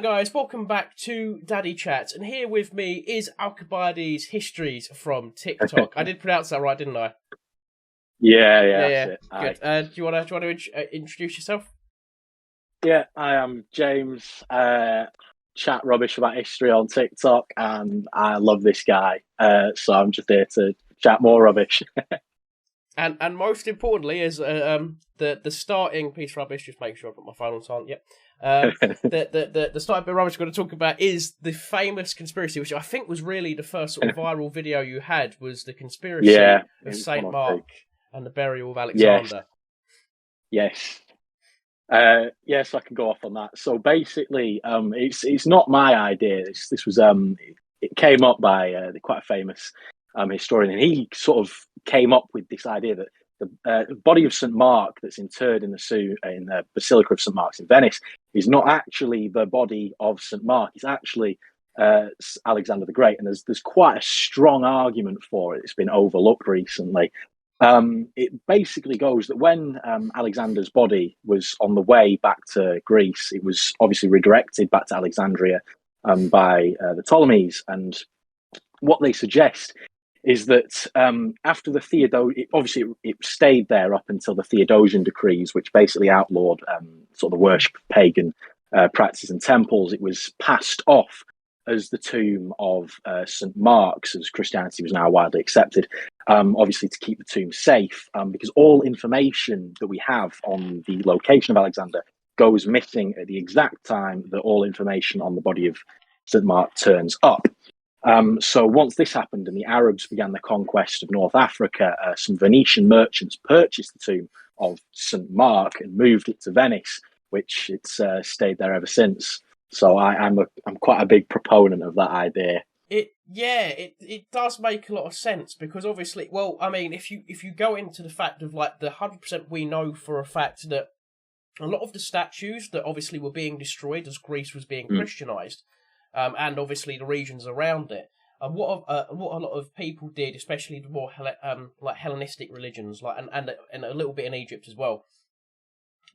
guys, welcome back to Daddy Chat, and here with me is Icibiadeshistories from TikTok. I did pronounce that right, didn't I? Yeah. Good. Do you want to introduce yourself? Yeah, I am James. Chat rubbish about history on TikTok, and I love this guy. So I'm just here to chat more rubbish. And most importantly, is the starting piece of rubbish. Just make sure I put my phone on silent. Yep. The starting bit of rubbish we're going to talk about is the famous conspiracy, which I think was really the first sort of viral video you had, was the conspiracy of Saint Mark and the burial of Alexander. Yes. Yes, I can go off on that. So basically, it's not my idea. This was it came up by quite a famous historian, and he sort of came up with this idea that the body of St. Mark that's interred in the Basilica of St. Mark's in Venice is not actually the body of St. Mark. It's actually Alexander the Great, and there's quite a strong argument for it. It's been overlooked recently. It basically goes that when Alexander's body was on the way back to Greece, it was obviously redirected back to Alexandria by the Ptolemies. And what they suggest is that after the it stayed there up until the Theodosian decrees, which basically outlawed sort of the worship of pagan practices and temples. It was passed off as the tomb of St. Mark's, as Christianity was now widely accepted, obviously to keep the tomb safe, because all information that we have on the location of Alexander goes missing at the exact time that all information on the body of St. Mark turns up. So once this happened and the Arabs began the conquest of North Africa, some Venetian merchants purchased the tomb of St. Mark and moved it to Venice, which it's stayed there ever since. So I'm quite a big proponent of that idea. It does make a lot of sense, because obviously, well, I mean, if you go into the fact of like the 100% we know for a fact that a lot of the statues that obviously were being destroyed as Greece was being Christianized, and obviously the regions around it, and what a lot of people did, especially the more like Hellenistic religions, like and a little bit in Egypt as well,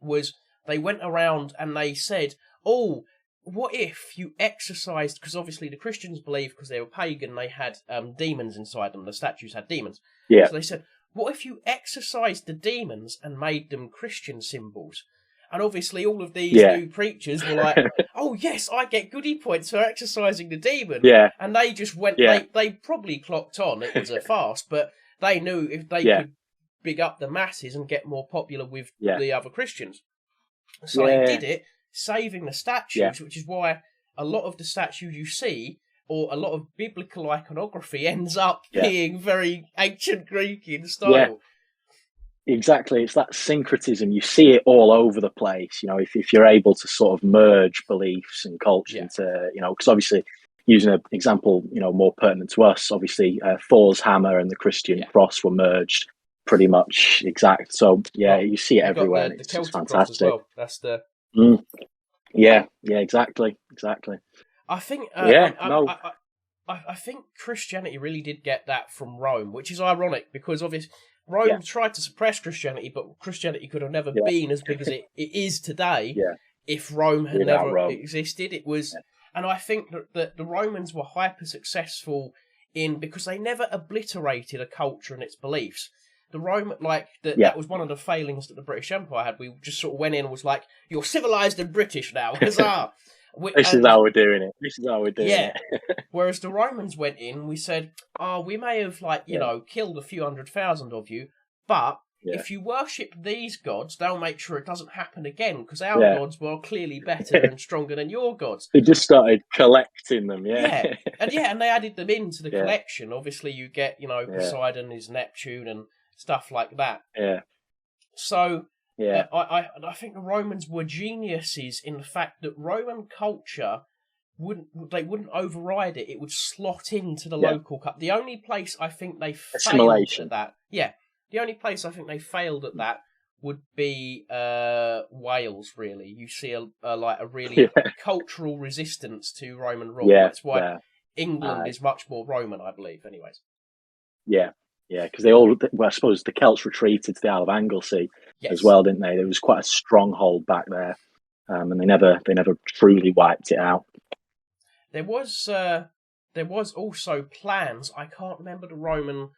was they went around and they said, oh, what if you exorcised, because obviously the Christians believed, because they were pagan, they had demons inside them, the statues had demons. Yeah. So they said, what if you exorcised the demons and made them Christian symbols? And obviously all of these new preachers were like, oh yes, I get goodie points for exorcising the demon. Yeah. And they just went, they probably clocked on, it was a farce, but they knew if they could big up the masses and get more popular with the other Christians. So they did it, saving the statues, which is why a lot of the statues you see, or a lot of biblical iconography, ends up being very ancient Greek in style. Yeah. Exactly, it's that syncretism. You see it all over the place. You know, if you're able to sort of merge beliefs and culture into, you know, because obviously, using an example, you know, more pertinent to us, obviously, Thor's hammer and the Christian cross were merged pretty much exact. So you see it everywhere. The it's Celtic fantastic. cross as well. That's the exactly. I think I think Christianity really did get that from Rome, which is ironic because obviously Rome tried to suppress Christianity, but Christianity could have never been as big as it is today if Rome had never existed. It was, and I think that the Romans were hyper successful because they never obliterated a culture and its beliefs. The Roman, that was one of the failings that the British Empire had. We just sort of went in and was like, "You're civilized and British now, huzzah!" This is how we're doing it. Whereas the Romans went in, we said, "Oh, we may have killed a few 100,000 of you, but if you worship these gods, they'll make sure it doesn't happen again, because our gods were clearly better and stronger than your gods." They just started collecting them, and they added them into the collection. Obviously, you get Poseidon is Neptune and stuff like that. So. I think the Romans were geniuses in the fact that Roman culture wouldn't override it. It would slot into the local culture. The only place I think they failed at that, the only place I think they failed at that would be Wales. Really, you see a really cultural resistance to Roman rule. That's why England is much more Roman, I believe. Anyways. Yeah, because I suppose the Celts retreated to the Isle of Anglesey as well, didn't they? There was quite a stronghold back there. and they never truly wiped it out. There was also plans. I can't remember the Roman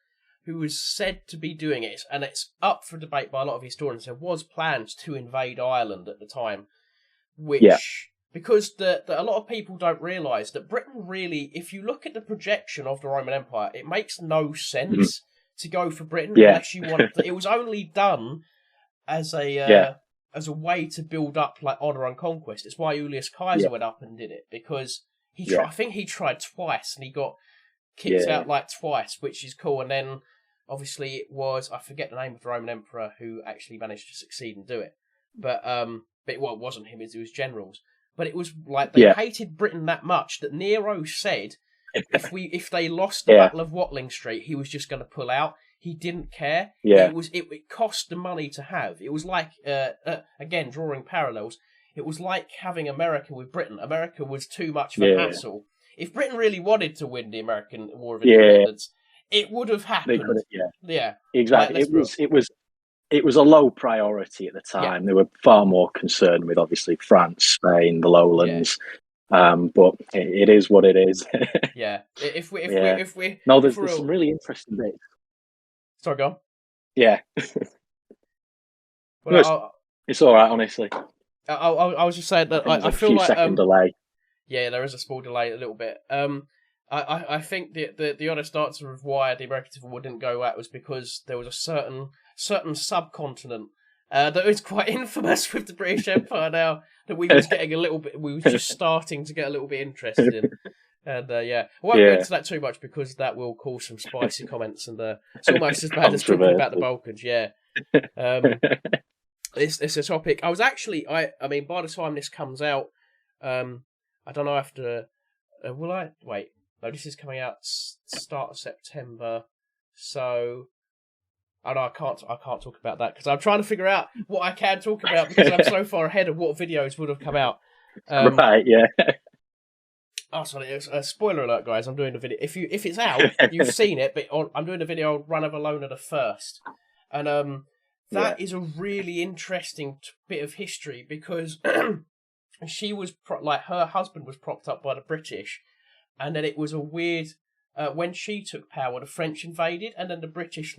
who was said to be doing it, and it's up for debate by a lot of historians. There was plans to invade Ireland at the time, which because a lot of people don't realise that Britain really, if you look at the projection of the Roman Empire, it makes no sense to go for Britain unless you want. It was only done as a way to build up like honour and conquest. It's why Julius Caesar went up and did it, because I think he tried twice and he got kicked out like twice, which is cool. And then obviously it was, I forget the name of the Roman emperor who actually managed to succeed and do it, but it wasn't him; it was generals. But it was like they hated Britain that much that Nero said if they lost the Battle of Watling Street, he was just going to pull out. He didn't care. It cost the money to have. It was like again drawing parallels. It was like having America with Britain. America was too much of a hassle. If Britain really wanted to win the American War of Independence, it would have happened. Exactly. It was a low priority at the time. They were far more concerned with obviously France, Spain, the Lowlands. But it is what it is. If we there's some really interesting bits. Sorry, go on. Yeah. Well, it's all right, honestly. I was just saying that I feel like second delay. Yeah, there is a small delay, a little bit. I think the honest answer of why the American Civil War didn't go out was because there was a certain subcontinent that was quite infamous with the British Empire now that we was just starting to get a little bit interested in. And I won't go into that too much because that will cause some spicy comments, and it's almost as bad as talking about the Balkans. It's a topic. I was actually, I mean, by the time this comes out, I don't know after. Will I wait? No, this is coming out start of September, so. Oh no, I can't talk about that because I'm trying to figure out what I can talk about because I'm so far ahead of what videos would have come out. Right, yeah. Oh, sorry, it's a spoiler alert, guys. I'm doing a video. If it's out, you've seen it, but I'm doing a video on Run of Alona the First, and that is a really interesting bit of history because she was her husband was propped up by the British, and then it was a weird when she took power, the French invaded, and then the British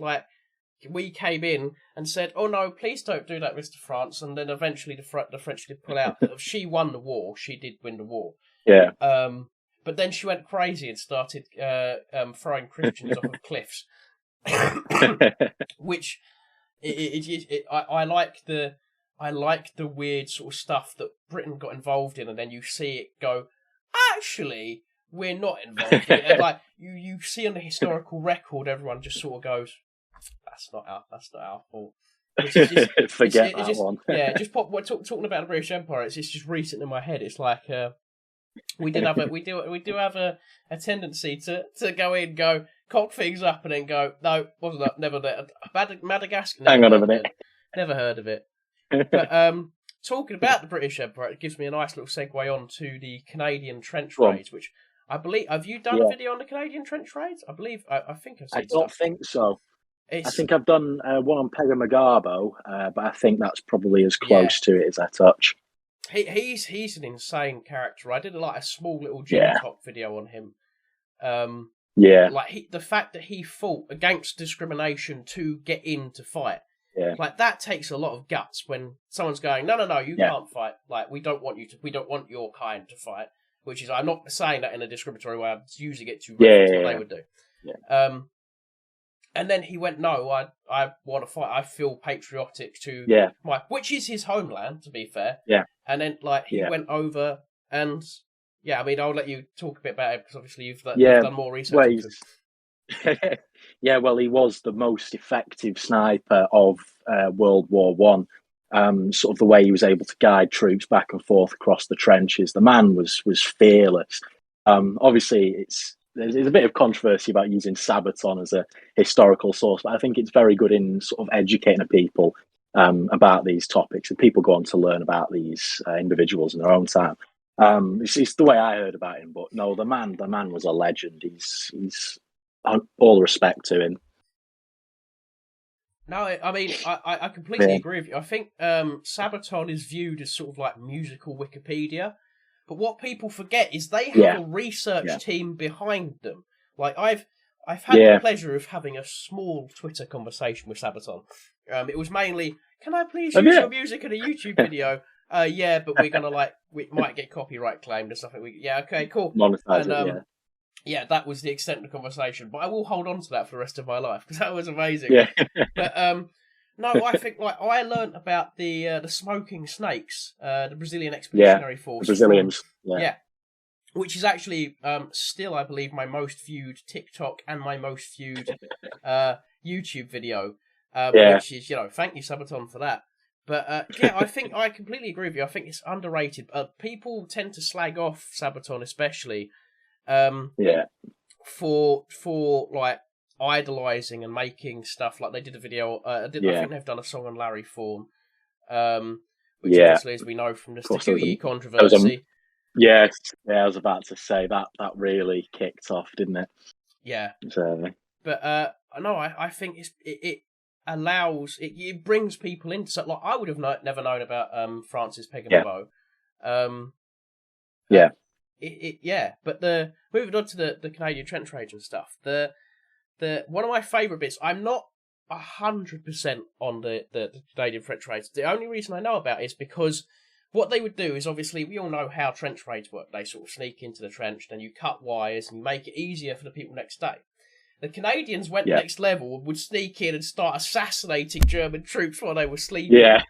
we came in and said, "Oh no, please don't do that, Mr. France." And then eventually the French did pull out. She won the war. She did win the war. Yeah. But then she went crazy and started throwing Christians off of cliffs, which I like the weird sort of stuff that Britain got involved in, and then you see it go, actually, we're not involved in it. And you see on the historical record, everyone just sort of goes, that's not our fault. Forget that one. Just talking about the British Empire. It's just recent in my head. It's like we do have a tendency to go in, go cock things up, and then go, no, wasn't that? Never there. Madagascar. Hang on a minute. Never heard of it. But talking about the British Empire, it gives me a nice little segue on to the Canadian trench raids, which I believe. Have you done a video on the Canadian trench raids? I believe. I think I've seen. I don't think so. I think I've done one on Pega, but I think that's probably as close to it as I touch. He's an insane character. I did a small little Jimmy Talk video on him. The fact that he fought against discrimination to get in to fight. Yeah. That takes a lot of guts when someone's going, no, you can't fight. We don't want we don't want your kind to fight. Which is, I'm not saying that in a discriminatory way. I'm using it to reference what they would do. Yeah. And then he went, no, I want to fight. I feel patriotic to which is his homeland, to be fair. Yeah. And then he went over and I mean, I'll let you talk a bit about it because obviously you've done more research. Well, he was the most effective sniper of World War One. Sort of the way he was able to guide troops back and forth across the trenches. The man was fearless. Obviously, there's a bit of controversy about using Sabaton as a historical source, but I think it's very good in sort of educating people about these topics, and people go on to learn about these individuals in their own time. It's the way I heard about him, but no, the man was a legend. He's all respect to him. No, I mean, I completely agree with you. I think Sabaton is viewed as sort of like musical Wikipedia, but what people forget is they have a research team behind them. Like I've had the pleasure of having a small Twitter conversation with Sabaton. It was mainly, can I please use your music in a YouTube video? Yeah, but we're gonna we might get copyright claimed or something. Okay, cool. Monetize And, it, yeah, that was the extent of the conversation, but I will hold on to that for the rest of my life because that was amazing. Yeah. But no, I think I learnt about the smoking snakes, the Brazilian Expeditionary Force, the Brazilians, which is actually still, I believe, my most viewed TikTok and my most viewed YouTube video, which is, thank you, Sabaton, for that. But I think I completely agree with you. I think it's underrated. People tend to slag off Sabaton, especially. For like idolizing and making stuff like they did a video. I think they've done a song on Larry Fawn, which obviously, as we know from the Stacuti controversy. I was about to say that really kicked off, didn't it? Yeah. So. But no, I think it allows it brings people into something. Like I would have never known about Francis Peggy-Bow. But moving on to the Canadian trench raids and stuff. The one of my favourite bits. I'm not 100% on the Canadian trench raids. The only reason I know about it is because what they would do is, obviously, we all know how trench raids work. They sort of sneak into the trench, then you cut wires and you make it easier for the people next day. The Canadians went next level, would sneak in and start assassinating German troops while they were sleeping. Yeah.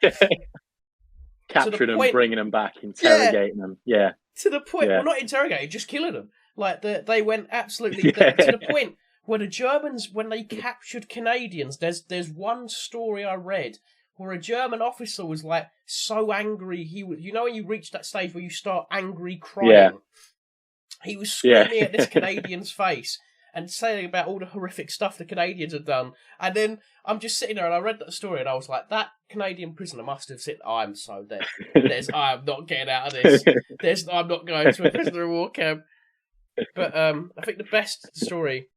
Capturing them, bringing them back, interrogating them. Yeah. To the point, well, not interrogating, just killing them. Like, they went absolutely... to the point where the Germans, when they captured Canadians, there's one story I read where a German officer was, like, so angry, he was... You know when you reach that stage where you start angry crying? Yeah. He was screaming at this Canadian's face and saying about all the horrific stuff the Canadians had done. And then I'm just sitting there and I read that story and I was like, that Canadian prisoner must have said, I'm so dead. I'm not getting out of this. I'm not going to a prisoner of war camp. But I think the best story,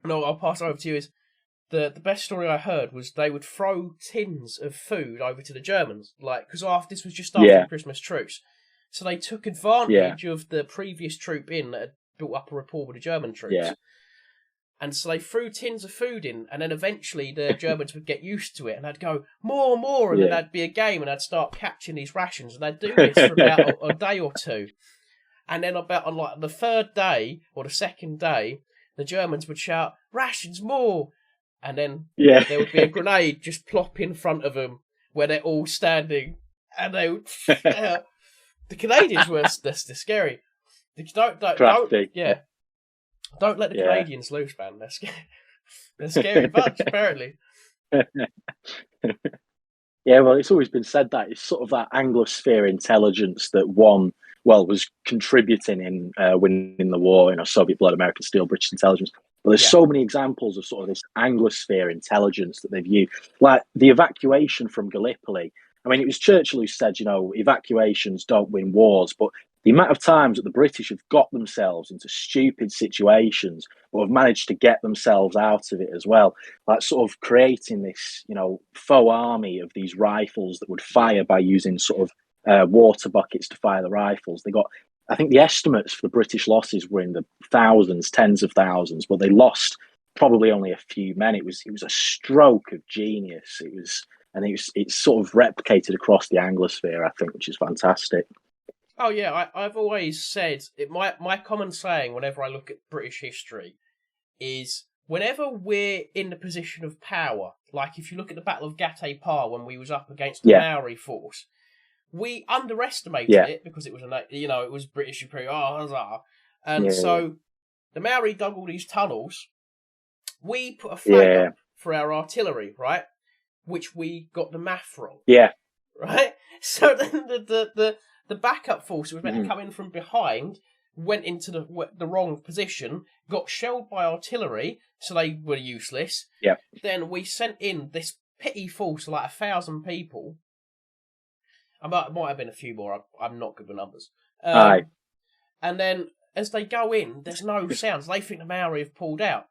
I'll pass it over to you, is the best story I heard was they would throw tins of food over to the Germans, like, because this was just after the Christmas truce. So they took advantage of the previous troop in that had built up a rapport with the German troops. Yeah. And so they threw tins of food in, and then eventually the Germans would get used to it, and they'd go, more, and then there'd be a game, and they'd start catching these rations, and they'd do this for about a day or two. And then about on like the third day, or the second day, the Germans would shout, rations, more! And then there would be a grenade just plop in front of them, where they're all standing, and they would... the Canadians were they're scary. Don't let the Canadians loose, man. They're scary bunch, apparently. Yeah, well, it's always been said that it's sort of that Anglosphere intelligence that was contributing in winning the war. Soviet blood, American steel, British intelligence. But there's so many examples of sort of this Anglosphere intelligence that they've used, like the evacuation from Gallipoli. I mean, it was Churchill who said, evacuations don't win wars, but the amount of times that the British have got themselves into stupid situations or have managed to get themselves out of it as well, like sort of creating this, faux army of these rifles that would fire by using sort of water buckets to fire the rifles. They got, I think the estimates for the British losses were in the thousands, tens of thousands, but they lost probably only a few men. It was a stroke of genius. It's sort of replicated across the Anglosphere, I think, which is fantastic. Oh yeah, I've always said my common saying whenever I look at British history is whenever we're in the position of power, like if you look at the Battle of Gate Par when we was up against the Maori force, we underestimated it because it was it was British superiority, and so the Maori dug all these tunnels. We put a flag up for our artillery, right? Which we got the math wrong. Yeah. Right? So then the backup force was meant to come in from behind, went into the wrong position, got shelled by artillery, so they were useless. Yeah. Then we sent in this petty force of like 1,000 people. It might have been a few more. I'm not good with numbers. Aye. And then as they go in, there's no sounds. They think the Maori have pulled out.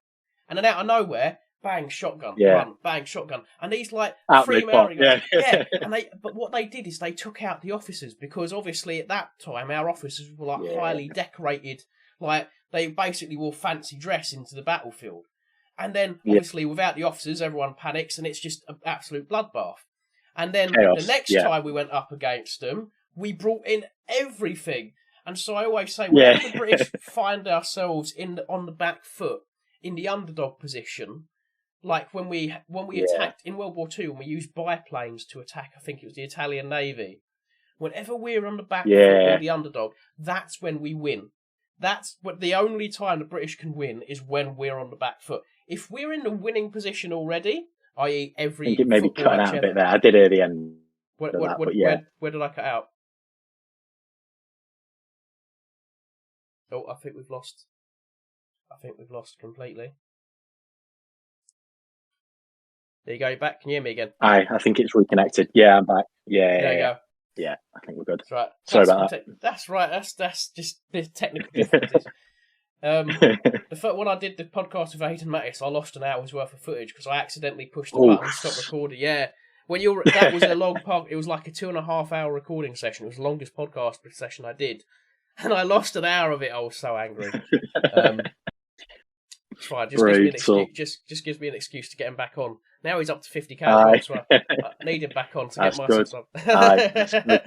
And then out of nowhere, bang, shotgun, Yeah. run, bang, shotgun. And these like Out free the clock, Maori yeah. guys. Yeah. But what they did is they took out the officers, because obviously at that time our officers were like Yeah. highly decorated, like they basically wore fancy dress into the battlefield. And then obviously without the officers, everyone panics and it's just an absolute bloodbath. And then Chaos, the next yeah. time we went up against them, we brought in everything. And so I always say, whenever the British find ourselves on the back foot, in the underdog position, like when we attacked in World War II, when we used biplanes to attack, I think it was the Italian Navy. Whenever we're on the back foot or the underdog, that's when we win. That's what the only time the British can win is when we're on the back foot. If we're in the winning position already, i.e. every I think it may be football cutting match out a ever, bit there. I did hear the end of that, but yeah. Where did I cut out? Oh, I think we've lost completely. There you go, you're back. Can you hear me again? I think it's reconnected. Yeah, I'm back. Yeah, There you go. Yeah, I think we're good. That's right. Sorry about that. That's right. That's just the technical difficulties. When I did the podcast with Hayden Mattis, I lost an hour's worth of footage because I accidentally pushed the button and stopped recording. Yeah, that was a long part. It was like a 2.5 hour recording session. It was the longest podcast session I did, and I lost an hour of it. I was so angry. It's fine. Just gives me an excuse to get him back on. Now he's up to 50k, so I need him back on to get my subscribe.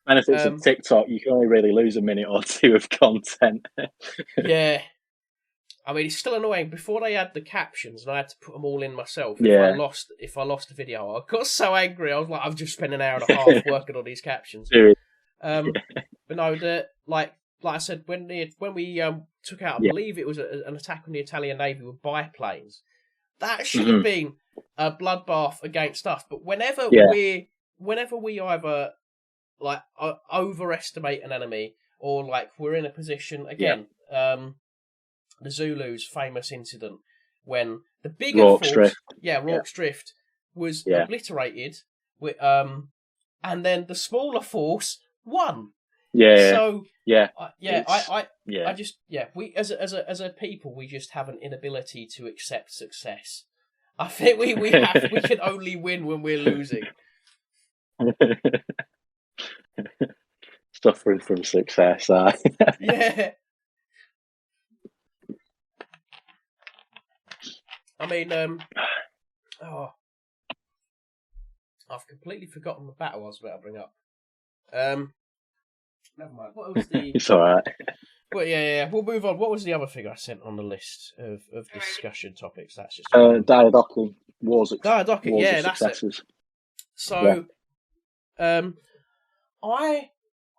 Benefits of TikTok, you can only really lose a minute or two of content. Yeah. I mean, it's still annoying. Before they had the captions, and I had to put them all in myself. If I lost a video, I got so angry. I was like, I've just spent an hour and a half working on these captions. But no, like I said, when we took out, I believe it was an attack on the Italian Navy with biplanes. That should have been a bloodbath against us. But whenever we either like overestimate an enemy, or like we're in a position again, the Zulus' famous incident when the bigger Rorke's force, Drift. Rorke's Drift was obliterated, with, and then the smaller force won. So we as a people, we just have an inability to accept success. I think we can only win when we're losing. Suffering from success. Yeah. I mean, I've completely forgotten the battle I was about to bring up. Never mind. What was the? It's all right. Well, yeah. We'll move on. What was the other thing I sent on the list of discussion topics? That's just Diadochi Wars. Diadochi, yeah, that's it. So,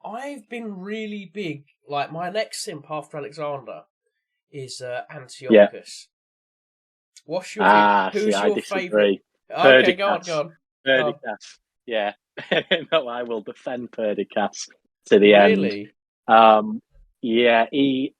I've been really big. Like my next simp after Alexander is Antiochus. What's your who's your favourite? Okay, go on. Perdiccas. Yeah. No, I will defend Perdiccas to the end. Really? Yeah, he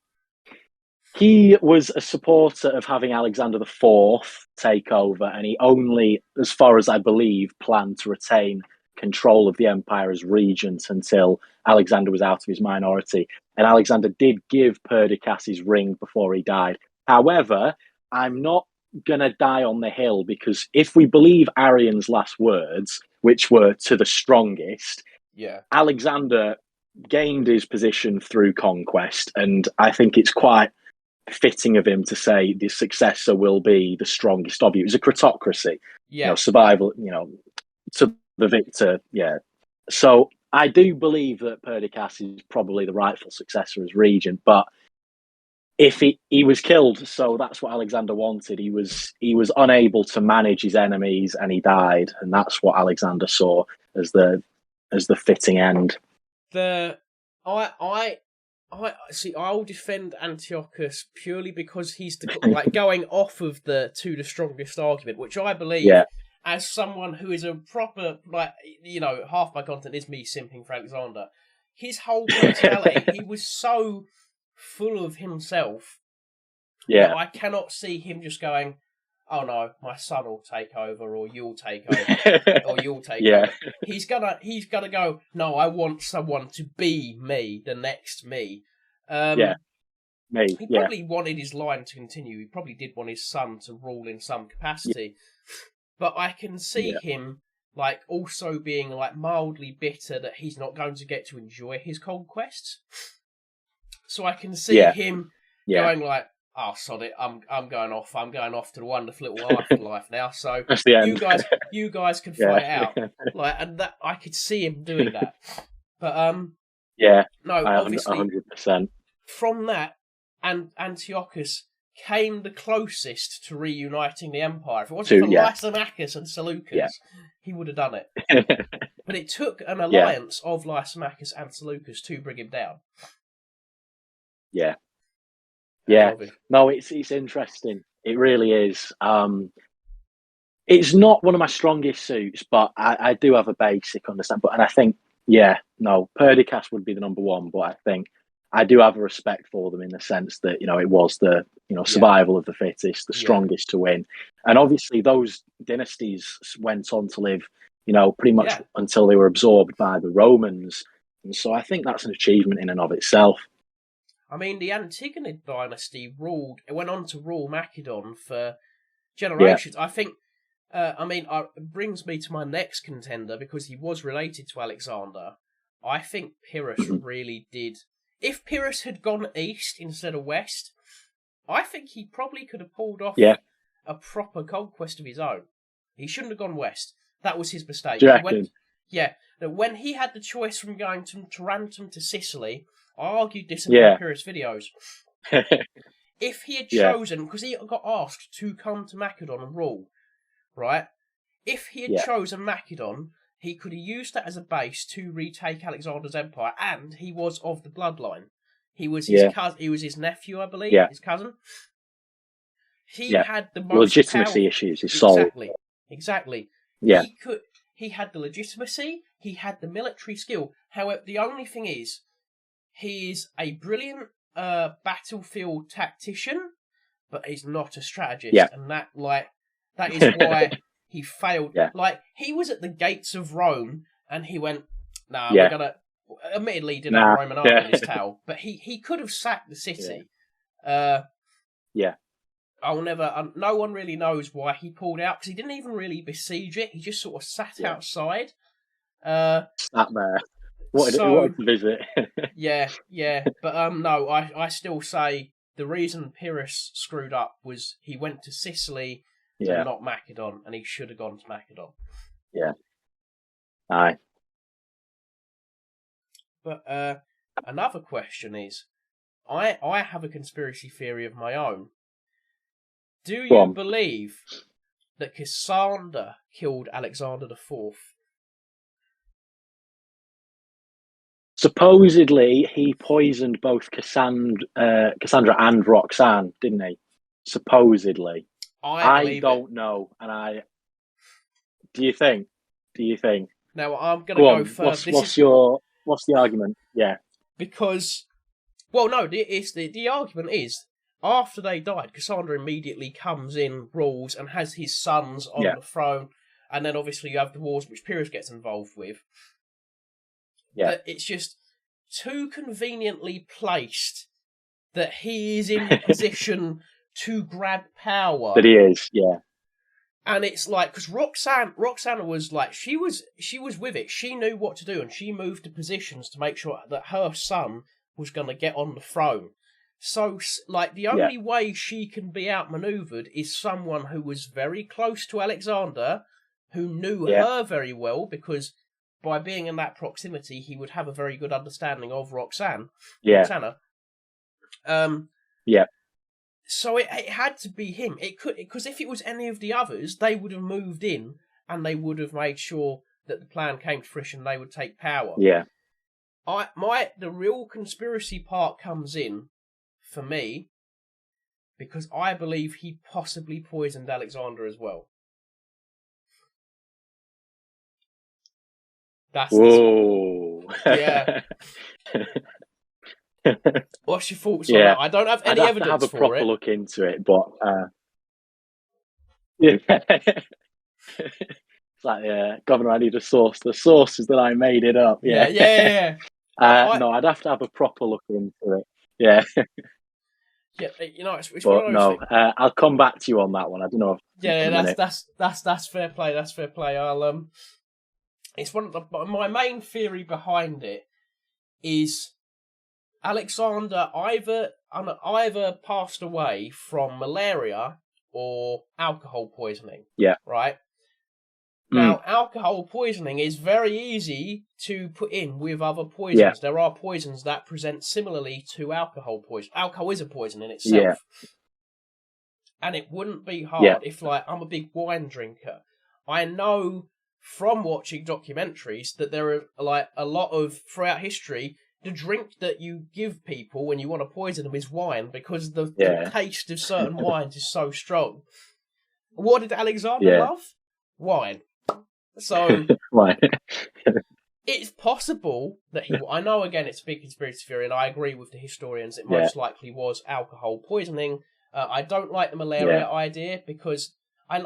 was a supporter of having Alexander IV take over, and he only, as far as I believe, planned to retain control of the empire as regent until Alexander was out of his minority. And Alexander did give Perdiccas his ring before he died. However, I'm not going to die on the hill, because if we believe Arrian's last words, which were to the strongest, Alexander gained his position through conquest, and I think it's quite fitting of him to say the successor will be the strongest of you. It was a cratocracy, survival, to the victor. Yeah. So I do believe that Perdiccas is probably the rightful successor as regent, but if he was killed, so that's what Alexander wanted. He was unable to manage his enemies, and he died, and that's what Alexander saw as the fitting end. I see. I'll defend Antiochus purely because he's like going off of the strongest argument, which I believe, as someone who is a proper half my content is me simping for Alexander. His whole personality, he was so full of himself. That I cannot see him just going, "Oh no, my son will take over, or you'll take over, or you'll take over." He's gonna go, "No, I want someone to be me, the next me." me. He Yeah, probably wanted his line to continue. He probably did want his son to rule in some capacity. But I can see him like also being like mildly bitter that he's not going to get to enjoy his conquests. So I can see him going like, "Oh, sod it! I'm going off. I'm going off to the wonderful little afterlife now. So that's the end. you guys can fight it out." Like, and that I could see him doing that. But no, obviously, 100%. From that, and Antiochus came the closest to reuniting the empire. If it wasn't for Lysimachus and Seleucus, he would have done it. But it took an alliance of Lysimachus and Seleucus to bring him down. Yeah. No, it's interesting. It really is. It's not one of my strongest suits, but I do have a basic understanding. And I think, Perdiccas would be the number one, but I think I do have a respect for them in the sense that, it was the, survival of the fittest, the strongest to win. And obviously those dynasties went on to live, pretty much until they were absorbed by the Romans. And so I think that's an achievement in and of itself. I mean, the Antigonid dynasty went on to rule Macedon for generations. I think, it brings me to my next contender because he was related to Alexander. I think Pyrrhus really did. If Pyrrhus had gone east instead of west, I think he probably could have pulled off a proper conquest of his own. He shouldn't have gone west. That was his mistake. When he had the choice from going to Tarentum to Sicily, I argued this in my Pyrrhus videos. If he had chosen, because he got asked to come to Macedon and rule, right? If he had chosen Macedon, he could have used that as a base to retake Alexander's empire, and he was of the bloodline. He was his cousin. He was his nephew, I believe. His cousin. He had the most legitimacy issues. His soul. Exactly. Yeah. He had the legitimacy. He had the military skill. However, the only thing is, he is a brilliant battlefield tactician, but he's not a strategist, and that is why he failed. Like, he was at the gates of Rome, and he went, we're gonna. Admittedly, he didn't have a Roman army in his tail, but he could have sacked the city. No one really knows why he pulled out, because he didn't even really besiege it. He just sort of sat outside. Sat there. Wanted to visit. But no, I still say the reason Pyrrhus screwed up was he went to Sicily and not Macedon, and he should have gone to Macedon. Yeah. Aye. But another question is, I have a conspiracy theory of my own. Do you believe that Cassander killed Alexander IV? Supposedly, he poisoned both Cassandra and Roxanne, didn't he? Supposedly. I don't know. And do you think? Now, I'm going to go first. What's the argument? Yeah. Because, the argument is, after they died, Cassandra immediately comes in, rules, and has his sons on the throne. And then obviously you have the wars which Pyrrhus gets involved with. Yeah. But it's just too conveniently placed that he is in the position to grab power. That he is, yeah. And it's like, because Roxanne was like, she was with it. She knew what to do, and she moved to positions to make sure that her son was going to get on the throne. So, like, the only way she can be outmaneuvered is someone who was very close to Alexander, who knew her very well, because by being in that proximity, he would have a very good understanding of Roxanna. So it had to be him. It could, because if it was any of the others, they would have moved in and they would have made sure that the plan came to fruition. They would take power. Yeah. The real conspiracy part comes in for me because I believe he possibly poisoned Alexander as well. Whoa. Yeah. What's your thoughts on that? I don't have any evidence for it. I'd have to have a proper look into it, but it's like, Governor, I need a source. The source is that I made it up. Yeah. Yeah. No, I'd have to have a proper look into it. Yeah. Yeah, it's one But of those no, things. I'll come back to you on that one. I don't know Yeah, in a minute. that's fair play. That's fair play. It's one of my main theory behind it is Alexander either passed away from malaria or alcohol poisoning. Yeah. Right. Mm. Now, alcohol poisoning is very easy to put in with other poisons. Yeah. There are poisons that present similarly to alcohol poison. Alcohol is a poison in itself. Yeah. And it wouldn't be hard Yeah. if, like, I'm a big wine drinker. I know from watching documentaries that there are, like, a lot of, throughout history, the drink that you give people when you want to poison them is wine because the taste of certain wines is so strong. What did Alexander love? Wine. So, right. It's possible that I know, again, it's a big conspiracy theory, and I agree with the historians, it most likely was alcohol poisoning. I don't like the malaria idea because I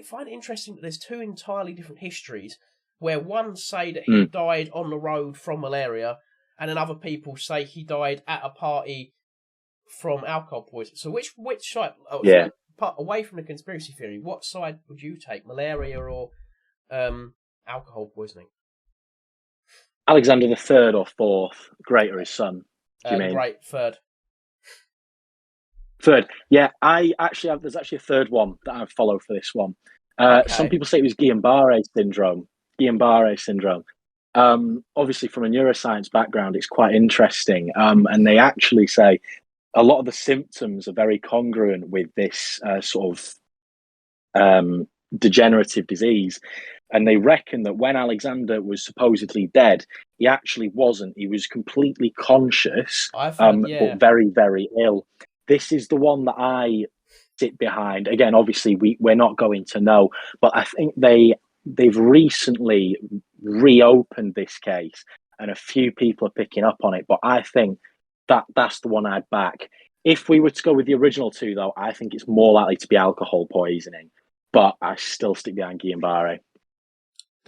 find it interesting that there's two entirely different histories where one say that he died on the road from malaria, and then other people say he died at a party from alcohol poisoning. So which side? So away from the conspiracy theory, what side would you take, malaria or alcohol poisoning? Alexander the Third or Fourth, great or his son? Do you mean? Great, third. Third, yeah. I actually have. There's actually a third one that I follow for this one. Some people say it was Guillain-Barré syndrome. Guillain-Barré syndrome. Obviously, from a neuroscience background, it's quite interesting. And they actually say a lot of the symptoms are very congruent with this sort of degenerative disease. And they reckon that when Alexander was supposedly dead, he actually wasn't. He was completely conscious, but very, very ill. This is the one that I sit behind. Again, obviously, we're not going to know, but I think they've recently reopened this case, and a few people are picking up on it. But I think that's the one I'd back. If we were to go with the original two, though, I think it's more likely to be alcohol poisoning. But I still stick behind Guillain-Barré.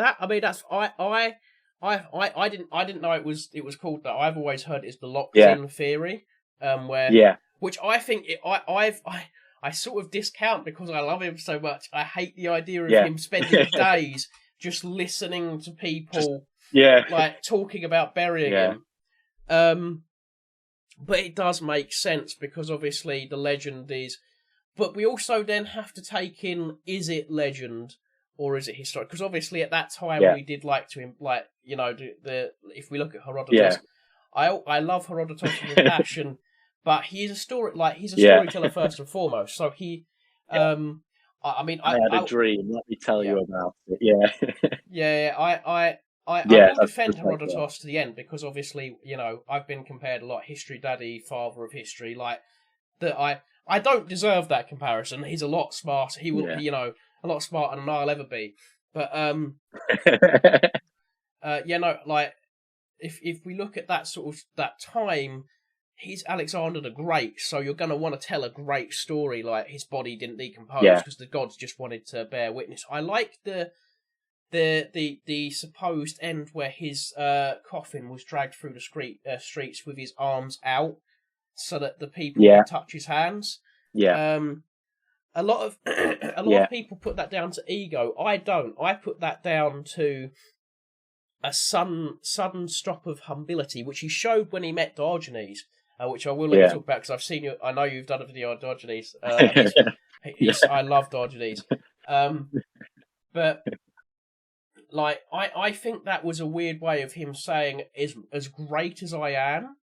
I didn't know it was called that. I've always heard it's the locked-in theory, which I think I sort of discount because I love him so much. I hate the idea of him spending days just listening to people, like talking about burying him. But it does make sense because obviously the legend is. But we also then have to take in: is it legend? Or is it historic? Because obviously at that time we did like to, like, if we look at Herodotus, I love Herodotus with passion, but he's a storyteller first and foremost. So he, I had a dream. Let me tell you about it. I will defend Herodotus to the end because obviously I've been compared a lot, history daddy, father of history, like that. I don't deserve that comparison. He's a lot smarter. He will, a lot smarter than I'll ever be. But like if we look at that sort of that time, he's Alexander the Great, so you're gonna want to tell a great story, like his body didn't decompose because the gods just wanted to bear witness. I like the supposed end where his coffin was dragged through the streets with his arms out, so that the people could touch his hands. A lot of people put that down to ego. I don't. I put that down to a sudden stop of humility, which he showed when he met Diogenes, which I will let you talk about because I've seen you. I know you've done a video on Diogenes. I love Diogenes, but like I think that was a weird way of him saying, as great as I am,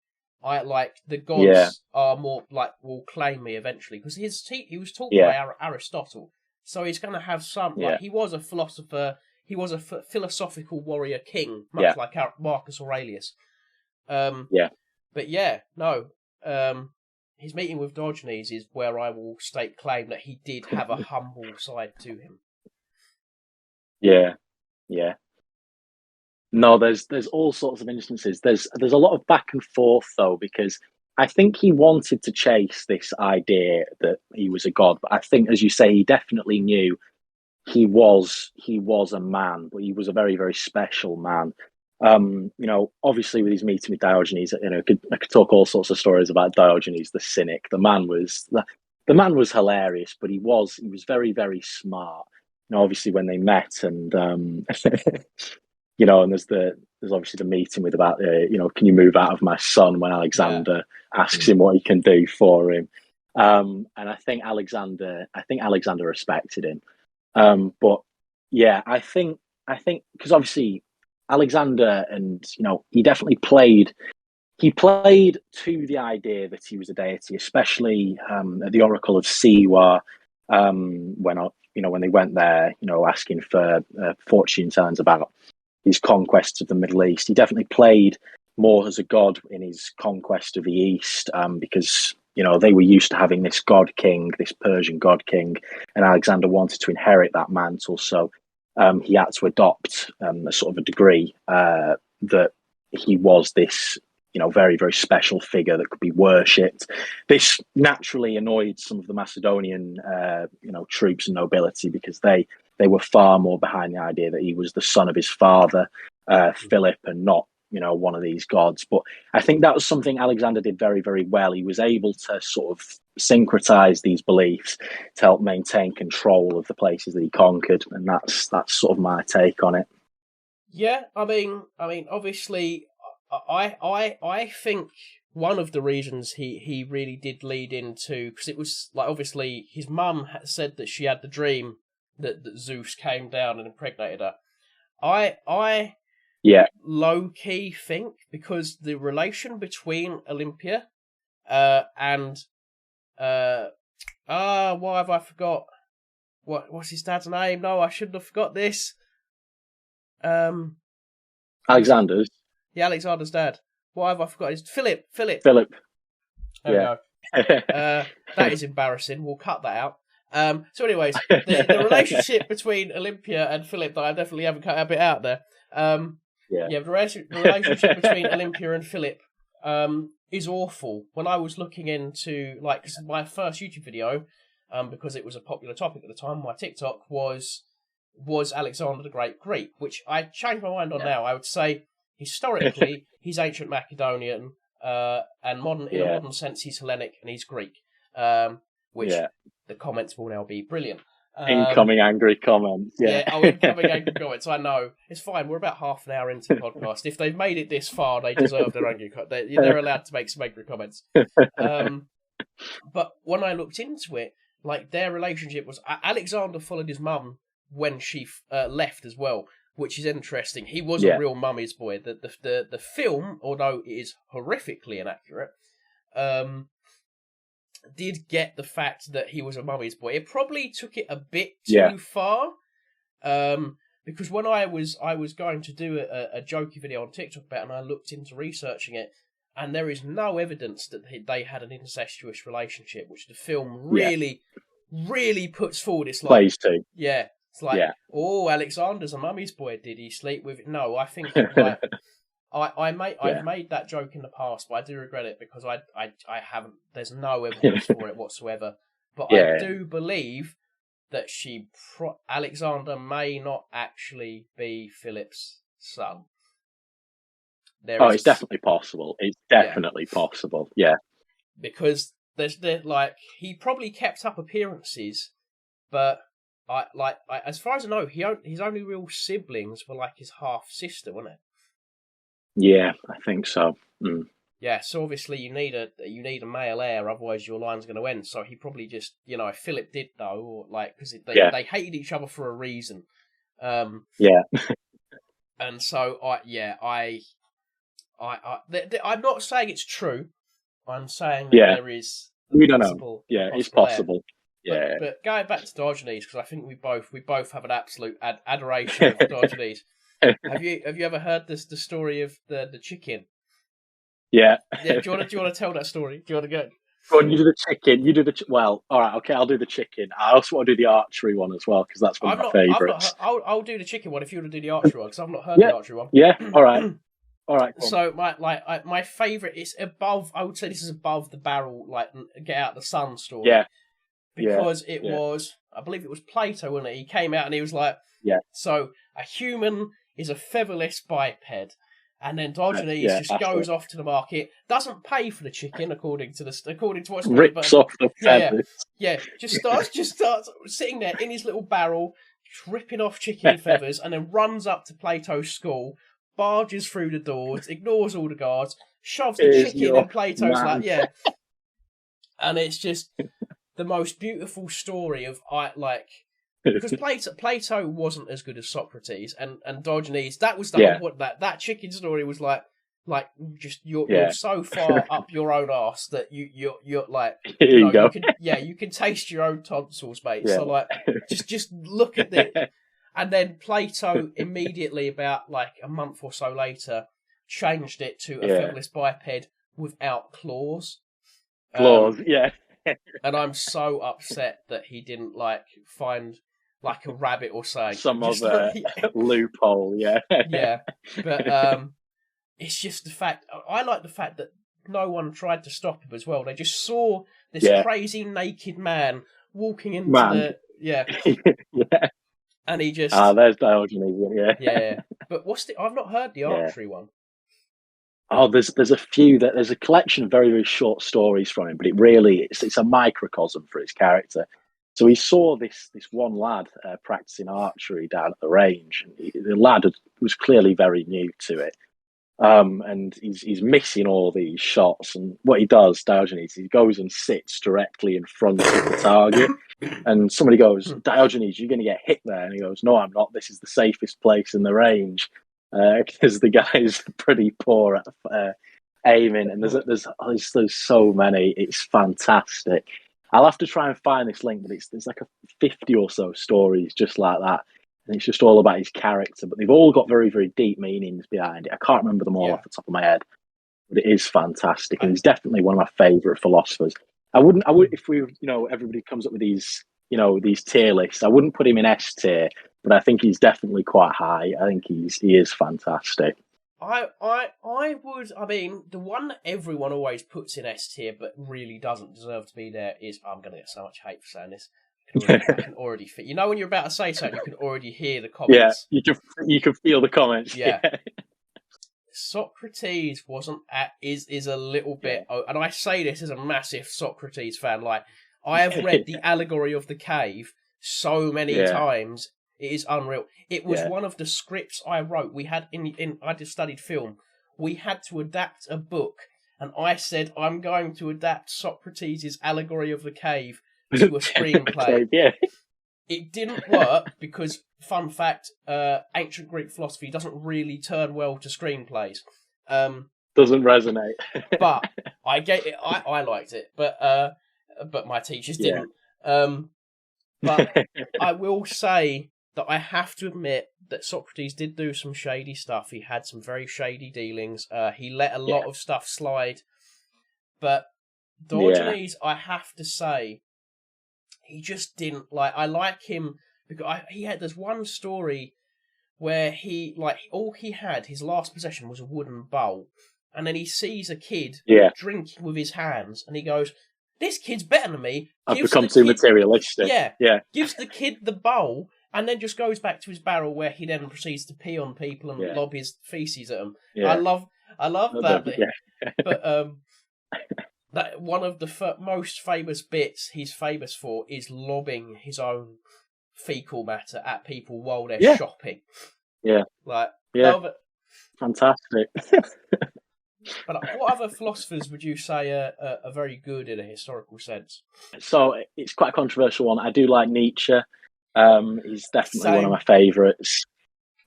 I like the gods are more like will claim me eventually because he was taught by Aristotle, so he's going to have some like he was a philosopher, he was a philosophical warrior king, much like Marcus Aurelius. But his meeting with Diogenes is where I will stake claim that he did have a humble side to him. Yeah. No, there's all sorts of instances. There's a lot of back and forth though, because I think he wanted to chase this idea that he was a god, but I think, as you say, he definitely knew he was a man, but he was a very, very special man. Obviously with his meeting with Diogenes, I could talk all sorts of stories about Diogenes the cynic. The man was hilarious, but he was very, very smart. Obviously when they met, and and there's obviously the meeting with about can you move out of my son, when Alexander asks him what he can do for him. And I think Alexander respected him. But yeah, I think because obviously Alexander, and he definitely played to the idea that he was a deity, especially at the Oracle of Siwa, when they went there, asking for fortune tellings about his conquests of the Middle East. He definitely played more as a god in his conquest of the East, because they were used to having this god king, this Persian god king, and Alexander wanted to inherit that mantle. So he had to adopt a sort of a degree that he was this very, very special figure that could be worshipped. This naturally annoyed some of the Macedonian troops and nobility, because they were far more behind the idea that he was the son of his father Philip, and not one of these gods. But I think that was something Alexander did very, very well. He was able to sort of syncretize these beliefs to help maintain control of the places that he conquered, and that's sort of my take on it. Yeah, I mean, obviously, I think one of the reasons he really did lead into, because it was like, obviously his mum had said that she had the dream that Zeus came down and impregnated her. I low key think, because the relation between Olympia and why have I forgot what's his dad's name? No, I shouldn't have forgot this. Alexander's. Yeah, Alexander's dad. What have I forgot? Is Philip. There we go. That is embarrassing. We'll cut that out. So anyways, the relationship between Olympia and Philip, that I definitely haven't cut a bit out there. The relationship between Olympia and Philip is awful. When I was looking into, cause my first YouTube video, because it was a popular topic at the time, my TikTok was Alexander the Great Greek, which I changed my mind on now. I would say historically he's ancient Macedonian, and in a modern sense he's Hellenic and he's Greek, which the comments will now be brilliant. Incoming angry comments. Incoming angry comments. I know. It's fine. We're about half an hour into the podcast. If they've made it this far, they deserve their angry comments. They're allowed to make some angry comments. But when I looked into it, their relationship was, Alexander followed his mum when she left as well, which is interesting. He was a real mummy's boy. The film, although it is horrifically inaccurate, did get the fact that he was a mummy's boy. It probably took it a bit too far, because when I was going to do a jokey video on TikTok about it, and I looked into researching it, and there is no evidence that they had an incestuous relationship, which the film really puts forward. It's plays to. Yeah. It's Alexander's a mummy's boy. Did he sleep with? No, I think I've made that joke in the past, but I do regret it, because I haven't. There's no evidence for it whatsoever. But I do believe that Alexander may not actually be Philip's son. It's definitely possible. It's definitely possible. Yeah, because he probably kept up appearances, but. As far as I know, his only real siblings were his half sister, wasn't it? Yeah, I think so. Mm. Yeah, so obviously you need a male heir, otherwise your line's going to end. So he probably just, if Philip did know, or because they hated each other for a reason. And so I'm not saying it's true. I'm saying that there is. We don't know. Yeah, it's possible. There. Yeah, but going back to Diogenes, because I think we both have an absolute adoration of Diogenes. Have you ever heard the story of the chicken? Yeah. Do you want to tell that story? Do you want to go? Go on, you do the chicken. You do the well. All right, okay. I'll do the chicken. I also want to do the archery one as well, because that's one of my favourites. I'll do the chicken one if you want to do the archery one, because I've not heard the archery one. Yeah. All right. All right. So my favourite is above. I would say this is above the barrel. Get out the sun story. Yeah. Because it was, I believe it was Plato, wasn't it? He came out and he was like, so a human is a featherless biped. And then Diogenes just goes off to the market, doesn't pay for the chicken according to what's rips off the feathers. Just starts sitting there in his little barrel, ripping off chicken feathers, and then runs up to Plato's school, barges through the doors, ignores all the guards, shoves the chicken in Plato's lap. Yeah, and it's just the most beautiful story of because Plato wasn't as good as Socrates, and Diogenes, that was the whole that chicken story was you're so far up your own arse that you're like you can taste your own tonsils, mate. Yeah. So just look at it. And then Plato immediately, about a month or so later, changed it to a featherless biped without claws. And I'm so upset that he didn't find a rabbit or something. Some other loophole, yeah. But it's just the fact. I like the fact that no one tried to stop him as well. They just saw this crazy naked man walking into the and he just there's Diogenes, yeah. But I've not heard the archery one. Oh, there's a few there's a collection of very, very short stories from him, but it's a microcosm for his character. So he saw this one lad practicing archery down at the range. The lad was clearly very new to it, and he's missing all these shots. And what he does, Diogenes, he goes and sits directly in front of the target. And somebody goes, Diogenes, you're going to get hit there. And he goes, no, I'm not. This is the safest place in the range, because the guy's pretty poor at aiming. And there's so many. It's fantastic. I'll have to try and find this link, but there's 50 or so stories just like that. And it's just all about his character, but they've all got very, very deep meanings behind it. I can't remember them all off the top of my head, but it is fantastic. And he's definitely one of my favourite philosophers. I would, if everybody comes up with these tier lists, I wouldn't put him in S tier, but I think he's definitely quite high. I think he is fantastic. I would. I mean, the one that everyone always puts in S tier, but really doesn't deserve to be there is. I'm going to get so much hate for saying this. I can already feel. You know, when you're about to say something, you can already hear the comments. Yeah, you can feel the comments. Yeah. Socrates is a little bit, and I say this as a massive Socrates fan. I have read the Allegory of the Cave so many times. It is unreal. It was one of the scripts I wrote. We had I just studied film. We had to adapt a book, and I said I'm going to adapt Socrates' Allegory of the Cave to a screenplay. It didn't work because, fun fact, ancient Greek philosophy doesn't really turn well to screenplays. Doesn't resonate. But I liked it, but my teachers didn't. But I will say that I have to admit that Socrates did do some shady stuff. He had some very shady dealings. He let a lot of stuff slide. But Diogenes, I have to say, he just didn't I like him because there's one story where all he had, his last possession was a wooden bowl, and then he sees a kid drinking with his hands, and he goes, "This kid's better than me." I've become too materialistic. Yeah. Gives the kid the bowl, and then just goes back to his barrel where he then proceeds to pee on people and lob his feces at them. Yeah. I love that bit. But that one of the most famous bits he's famous for is lobbing his own fecal matter at people while they're shopping. Yeah. Fantastic. But what other philosophers would you say are very good in a historical sense? So it's quite a controversial one. I do like Nietzsche. He's definitely one of my favourites.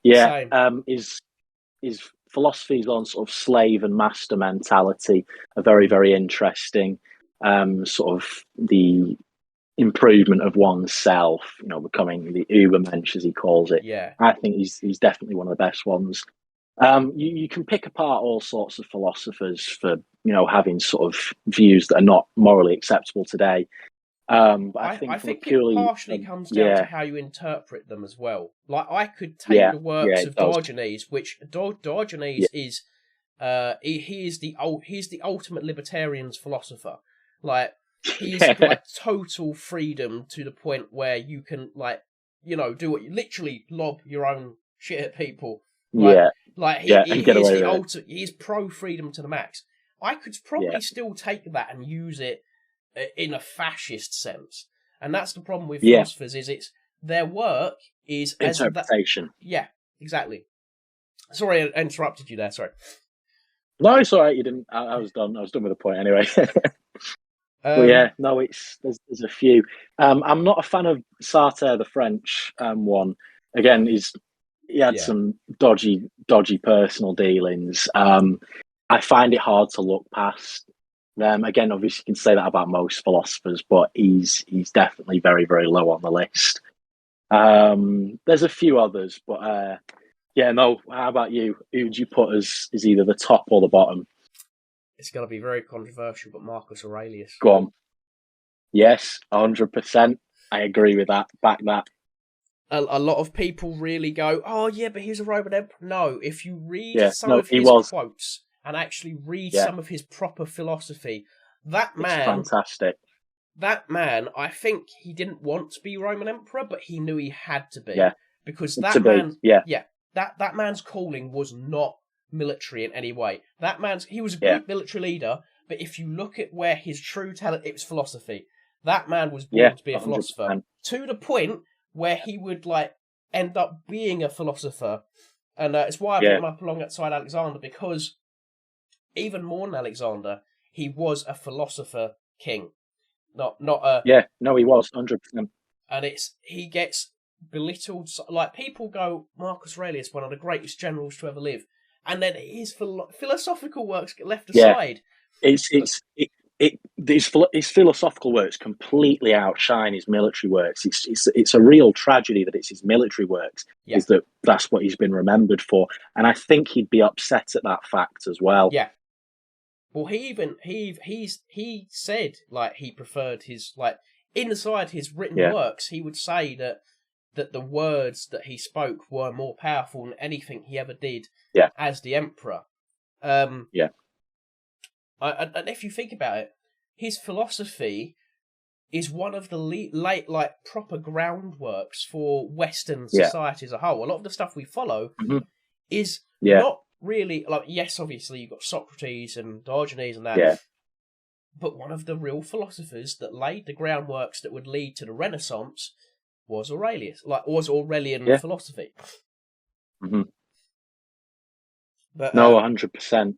Yeah. His philosophies on sort of slave and master mentality are very, very interesting. Sort of the improvement of oneself, becoming the Übermensch, as he calls it. Yeah. I think he's definitely one of the best ones. You can pick apart all sorts of philosophers for, having sort of views that are not morally acceptable today. But I think it partially comes down to how you interpret them as well. I could take the works of Diogenes, which Diogenes is, he's the ultimate libertarian's philosopher. He's total freedom to the point where you can do what you literally lob your own shit at people. Like and get he is away the with it. ultimate. He is pro freedom to the max. I could probably still take that and use it in a fascist sense, and that's the problem with philosophers. Is it's their work is as interpretation. Yeah, exactly. Sorry, I interrupted you there. Sorry. No, it's all right. You didn't. I was done. I was done with the point anyway. But yeah, no, there's a few. I'm not a fan of Sartre, the French one. Again, he had some dodgy personal dealings. I find it hard to look past them. Again, obviously, you can say that about most philosophers, but he's definitely very, very low on the list. There's a few others, but yeah, no. How about you? Who would you put as either the top or the bottom? It's going to be very controversial, but Marcus Aurelius. Go on. Yes, 100%. I agree with that. Back that. A lot of people really go, oh yeah, but he's a Roman emperor. No, if you read some of his quotes and actually read some of his proper philosophy, that man... It's fantastic. That man, I think he didn't want to be Roman emperor, but he knew he had to be. Yeah. Because that man's calling was not military in any way. He was a great military leader, but if you look at where his true talent, it was philosophy. That man was born to be a 100%. Philosopher, to the point where he would end up being a philosopher, and it's why I put him up alongside Alexander, because even more than Alexander, he was a philosopher king, not a he was 100%, and he gets belittled. Like, people go, Marcus Aurelius, one of the greatest generals to ever live, and then his philosophical works get left aside. His philosophical works completely outshine his military works. It's a real tragedy that it's his military works is that's what he's been remembered for, and I think he'd be upset at that fact as well. Yeah. Well, he said he preferred his inside his written works. He would say that the words that he spoke were more powerful than anything he ever did as the emperor. And if you think about it, his philosophy is one of the late proper groundworks for Western society as a whole. A lot of the stuff we follow is not really yes, obviously you've got Socrates and Diogenes and that, but one of the real philosophers that laid the groundworks that would lead to the Renaissance was Aurelius, was Aurelian philosophy. Mm-hmm. But 100%.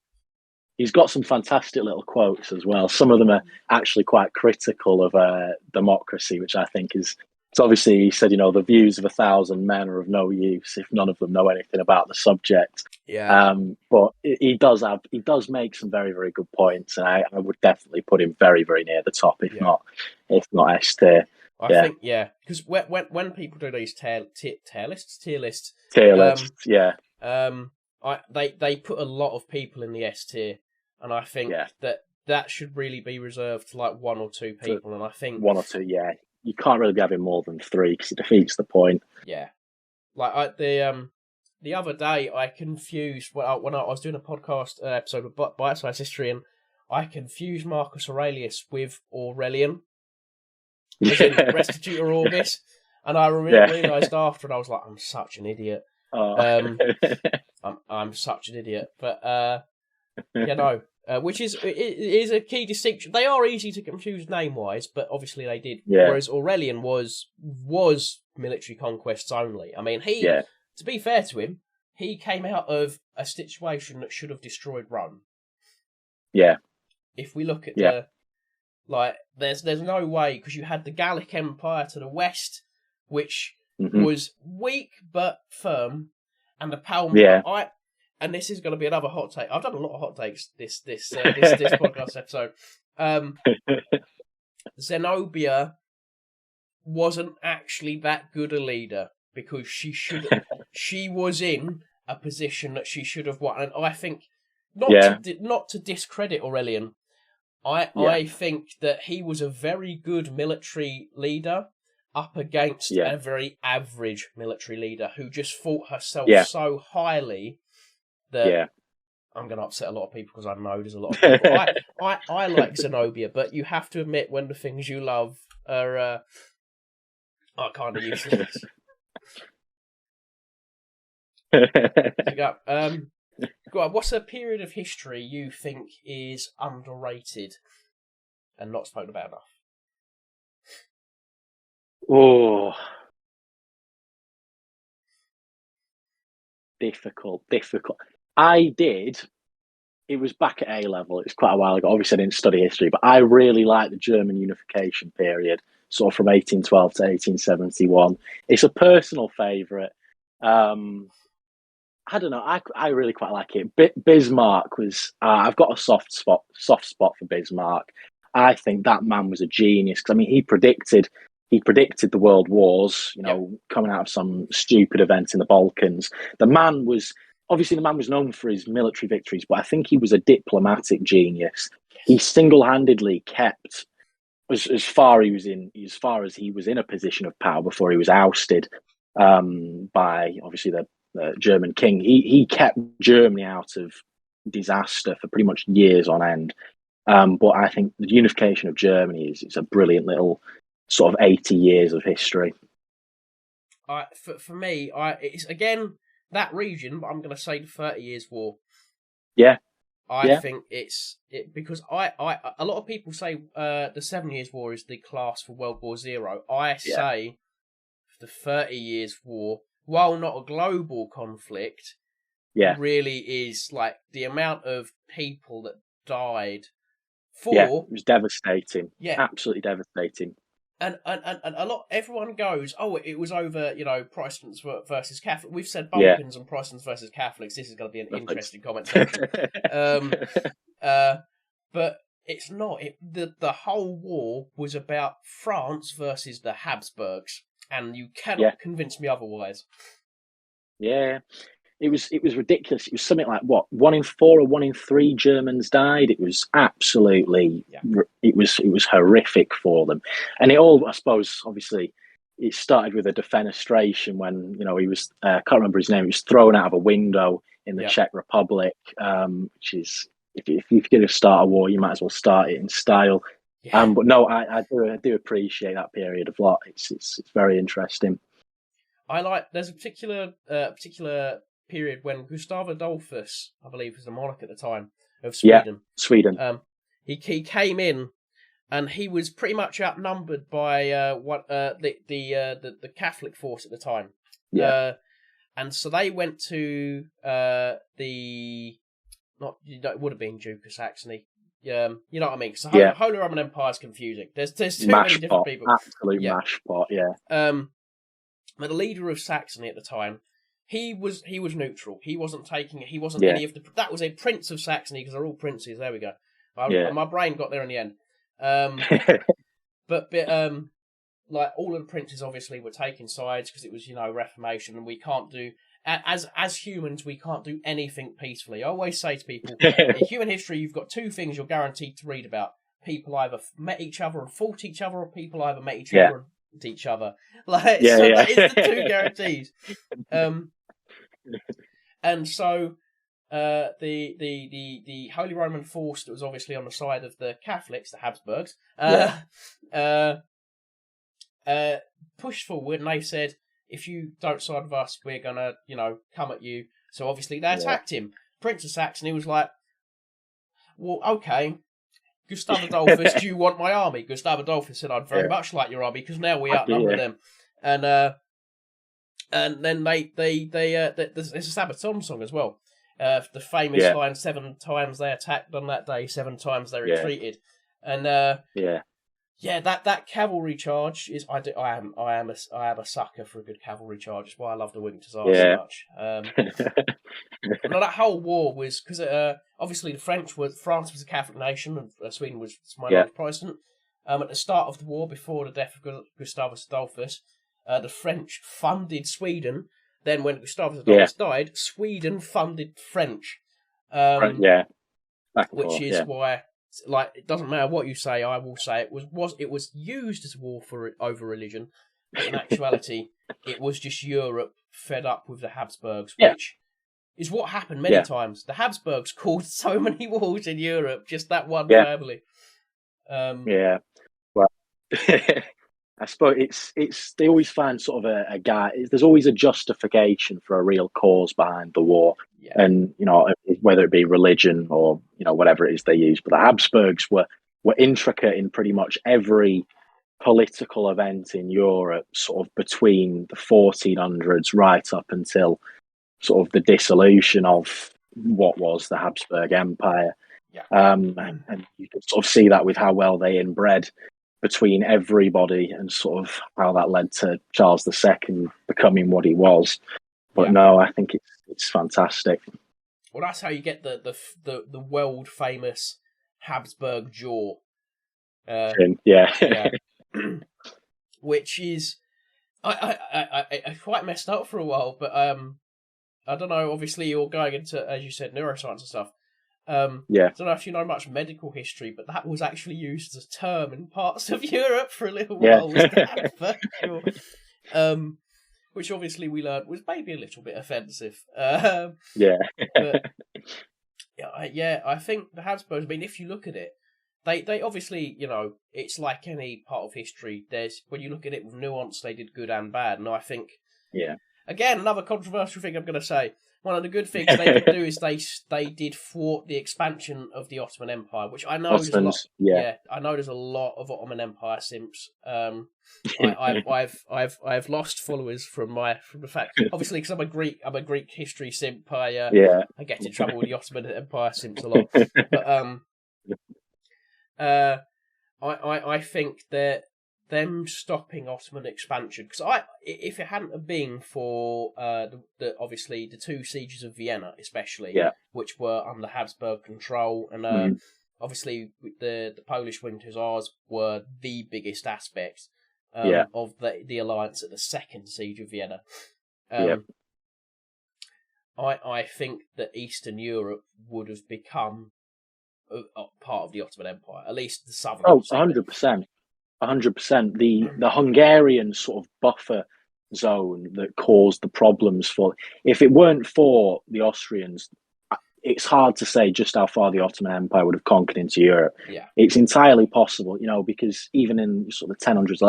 He's got some fantastic little quotes as well. Some of them are actually quite critical of democracy, which I think is... So obviously, he said, the views of 1,000 men are of no use if none of them know anything about the subject. Yeah. But he does make some very, very good points, and I would definitely put him very, very near the top, if not S tier. I think because when people do these tier lists, they put a lot of people in the S tier, and I think that should really be reserved to one or two people. And I think 1 or 2, you can't really be having more than 3 because it defeats the point. Yeah, the other day I confused when I was doing a podcast episode of Bite-Sized History, and I confused Marcus Aurelius with Aurelian, as in Restitutor Orbis, and I realised after, and I was like, I'm such an idiot. I'm such an idiot, but which is a key distinction. They are easy to confuse name-wise, but obviously they did. Whereas Aurelian was military conquests only. I mean, to be fair to him, he came out of a situation that should have destroyed Rome. Yeah. If we look at there's no way, because you had the Gallic Empire to the west, which was weak but firm, and the Peloponnesian. And this is going to be another hot take. I've done a lot of hot takes this podcast episode. Zenobia wasn't actually that good a leader because she was in a position that she should have won. And I think not to discredit Aurelian, I think that he was a very good military leader up against a very average military leader who just thought herself so highly that I'm going to upset a lot of people because I know there's a lot of people. I like Zenobia, but you have to admit when the things you love are kind of useless. Go on, what's a period of history you think is underrated and not spoken about enough? Oh, difficult. It was back at A level. It was quite a while ago. Obviously, I didn't study history, but I really like the German unification period, sort of from 1812 to 1871. It's a personal favourite. I don't know. I really quite like it. Bismarck was. I've got a soft spot for Bismarck. I think that man was a genius. Because I mean, he predicted the world wars. Coming out of some stupid event in the Balkans. The man was known for his military victories, but I think he was a diplomatic genius. He single-handedly kept as far as he was in a position of power before he was ousted by obviously the German king. He kept Germany out of disaster for pretty much years on end. But I think the unification of Germany is a brilliant little sort of 80 years of history. For me, it's again that region, but I'm going to say the 30 Years' War. Yeah. I think because a lot of people say the 7 Years' War is the class for World War Zero. I say the 30 Years' War, while not a global conflict, really is like the amount of people that died. It was devastating. Yeah, absolutely devastating. And everyone goes, it was over, Protestants versus Catholics. We've said Balkans and Protestants versus Catholics. This is going to be an interesting comment section. But it's not. The whole war was about France versus the Habsburgs, and you cannot convince me otherwise. Yeah. It was ridiculous. It was something like 1 in 4 or 1 in 3 Germans died. It was absolutely, it was horrific for them. And it all, I suppose, obviously, it started with a defenestration when, he was, I can't remember his name, he was thrown out of a window in the Czech Republic, which is, if you're going to start a war, you might as well start it in style. Yeah. But no, I do appreciate that period a lot. It's very interesting. There's a particular period when Gustav Adolphus, I believe, was the monarch at the time of Sweden. Yeah, Sweden. He came in, and he was pretty much outnumbered by the Catholic force at the time. Yeah. And so they went to it would have been Duke of Saxony. You know what I mean? So Holy Roman Empire is confusing. There's too many different people. Absolute mash pot. Yeah. But the leader of Saxony at the time, he was neutral. He wasn't taking it. He wasn't any of the. That was a prince of Saxony because they're all princes. There we go. My brain got there in the end. But like all of the princes obviously were taking sides because it was Reformation, and we can't do as humans we can't do anything peacefully. I always say to people, in human history, you've got 2 things you're guaranteed to read about: people either met each other and fought each other, or people either met each other and each other. That is the 2 guarantees. And so the Holy Roman force that was obviously on the side of the Catholics, the Habsburgs, pushed forward, and they said, if you don't side with us, we're gonna come at you. So obviously they attacked him. Prince of Saxony was like, well, okay, Gustav Adolphus, do you want my army? Gustav Adolphus said, I'd very much like your army, because now we outnumber them. And then there's a Sabaton song as well. The famous line, 7 times they attacked on that day, 7 times they retreated. And that cavalry charge is I am a sucker for a good cavalry charge. It's why I love the Winged Hussars so much. That whole war was because obviously France was a Catholic nation and Sweden was minority Protestant. At the start of the war, before the death of Gustavus Adolphus, the French funded Sweden. Then when Gustavus Adolphus died, Sweden funded French. Which is why, like, it doesn't matter what you say. I will say it was used as a war over religion, but in actuality, it was just Europe fed up with the Habsburgs, which is what happened many times. The Habsburgs caused so many wars in Europe, just that one family. Well, I suppose it's they always find sort of a guy. There's always a justification for a real cause behind the war, Yeah, and whether it be religion or whatever it is they use. But the Habsburgs were intricate in pretty much every political event in Europe, sort of between the 1400s right up until sort of the dissolution of what was the Habsburg Empire. yeah, And you can sort of see that with how well they inbred between everybody and sort of how that led to Charles II becoming what he was. But yeah. no, I think it's fantastic. Well, that's how you get the world famous Habsburg jaw. Yeah. Yeah. Which is I quite messed up for a while, but I don't know. Obviously, you're going into, as you said, neuroscience and stuff. Yeah. I don't know if you know much medical history, but that was actually used as a term in parts of Europe for a little while. Was the Habsburg jaw. Which obviously we learned was maybe a little bit offensive. Yeah. But yeah, I think the Habsburgs. I mean, if you look at it, they obviously, it's like any part of history. There's when you look at it with nuance, they did good and bad. And I think, again, another controversial thing I'm going to say. One of the good things they could do is they did thwart the expansion of the Ottoman Empire, which I know Ottomans, there's a lot. yeah. I know there's a lot of Ottoman Empire simps. I've lost followers from the fact, obviously, because I'm a Greek history simp. I get in trouble with the Ottoman Empire simps a lot. But I think that them stopping Ottoman expansion, because if it hadn't have been for obviously the two sieges of Vienna, especially, which were under Habsburg control, and obviously the Polish Winged Hussars were the biggest aspect of the alliance at the second siege of Vienna. I think that Eastern Europe would have become a part of the Ottoman Empire, at least the southern. 100%. 100%. The Hungarian sort of buffer zone that caused the problems if it weren't for the Austrians, it's hard to say just how far the Ottoman Empire would have conquered into Europe. Yeah. It's entirely possible, because even in sort of the 1000s,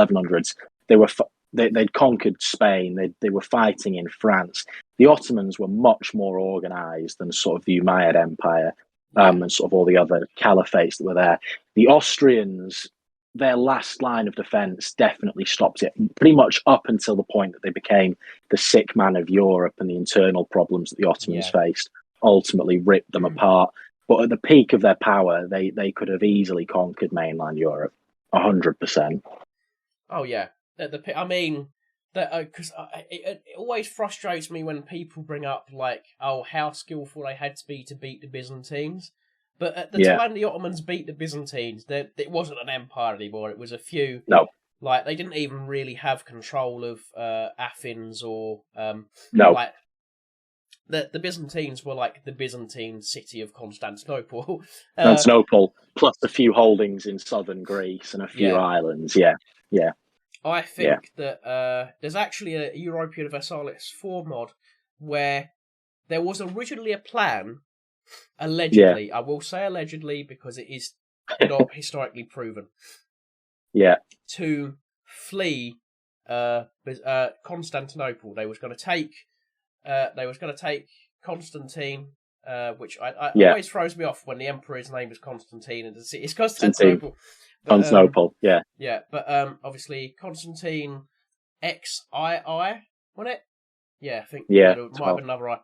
1100s, they'd conquered Spain. They were fighting in France. The Ottomans were much more organised than sort of the Umayyad Empire and sort of all the other caliphates that were there. The Austrians, their last line of defence definitely stopped it, pretty much up until the point that they became the sick man of Europe, and the internal problems that the Ottomans faced ultimately ripped them apart. But at the peak of their power, they could have easily conquered mainland Europe, 100%. Oh yeah, I mean, because it always frustrates me when people bring up like, oh, how skillful they had to be to beat the Byzantines. But at the time the Ottomans beat the Byzantines, it wasn't an empire anymore. It was a few. No. Like, they didn't even really have control of Athens or... no. Like, the Byzantines were like the Byzantine city of Constantinople. Constantinople, plus a few holdings in southern Greece and a few islands, yeah. I think that there's actually a Europa Universalis 4 mod where there was originally a plan, allegedly, I will say allegedly because it is not historically proven, to flee Constantinople. They was going to take Constantine, which I always throws me off when the emperor's name is Constantine and it's Constantinople. Constantinople, yeah. Yeah, but obviously Constantine XII, wasn't it? Yeah, I think there might have been another I.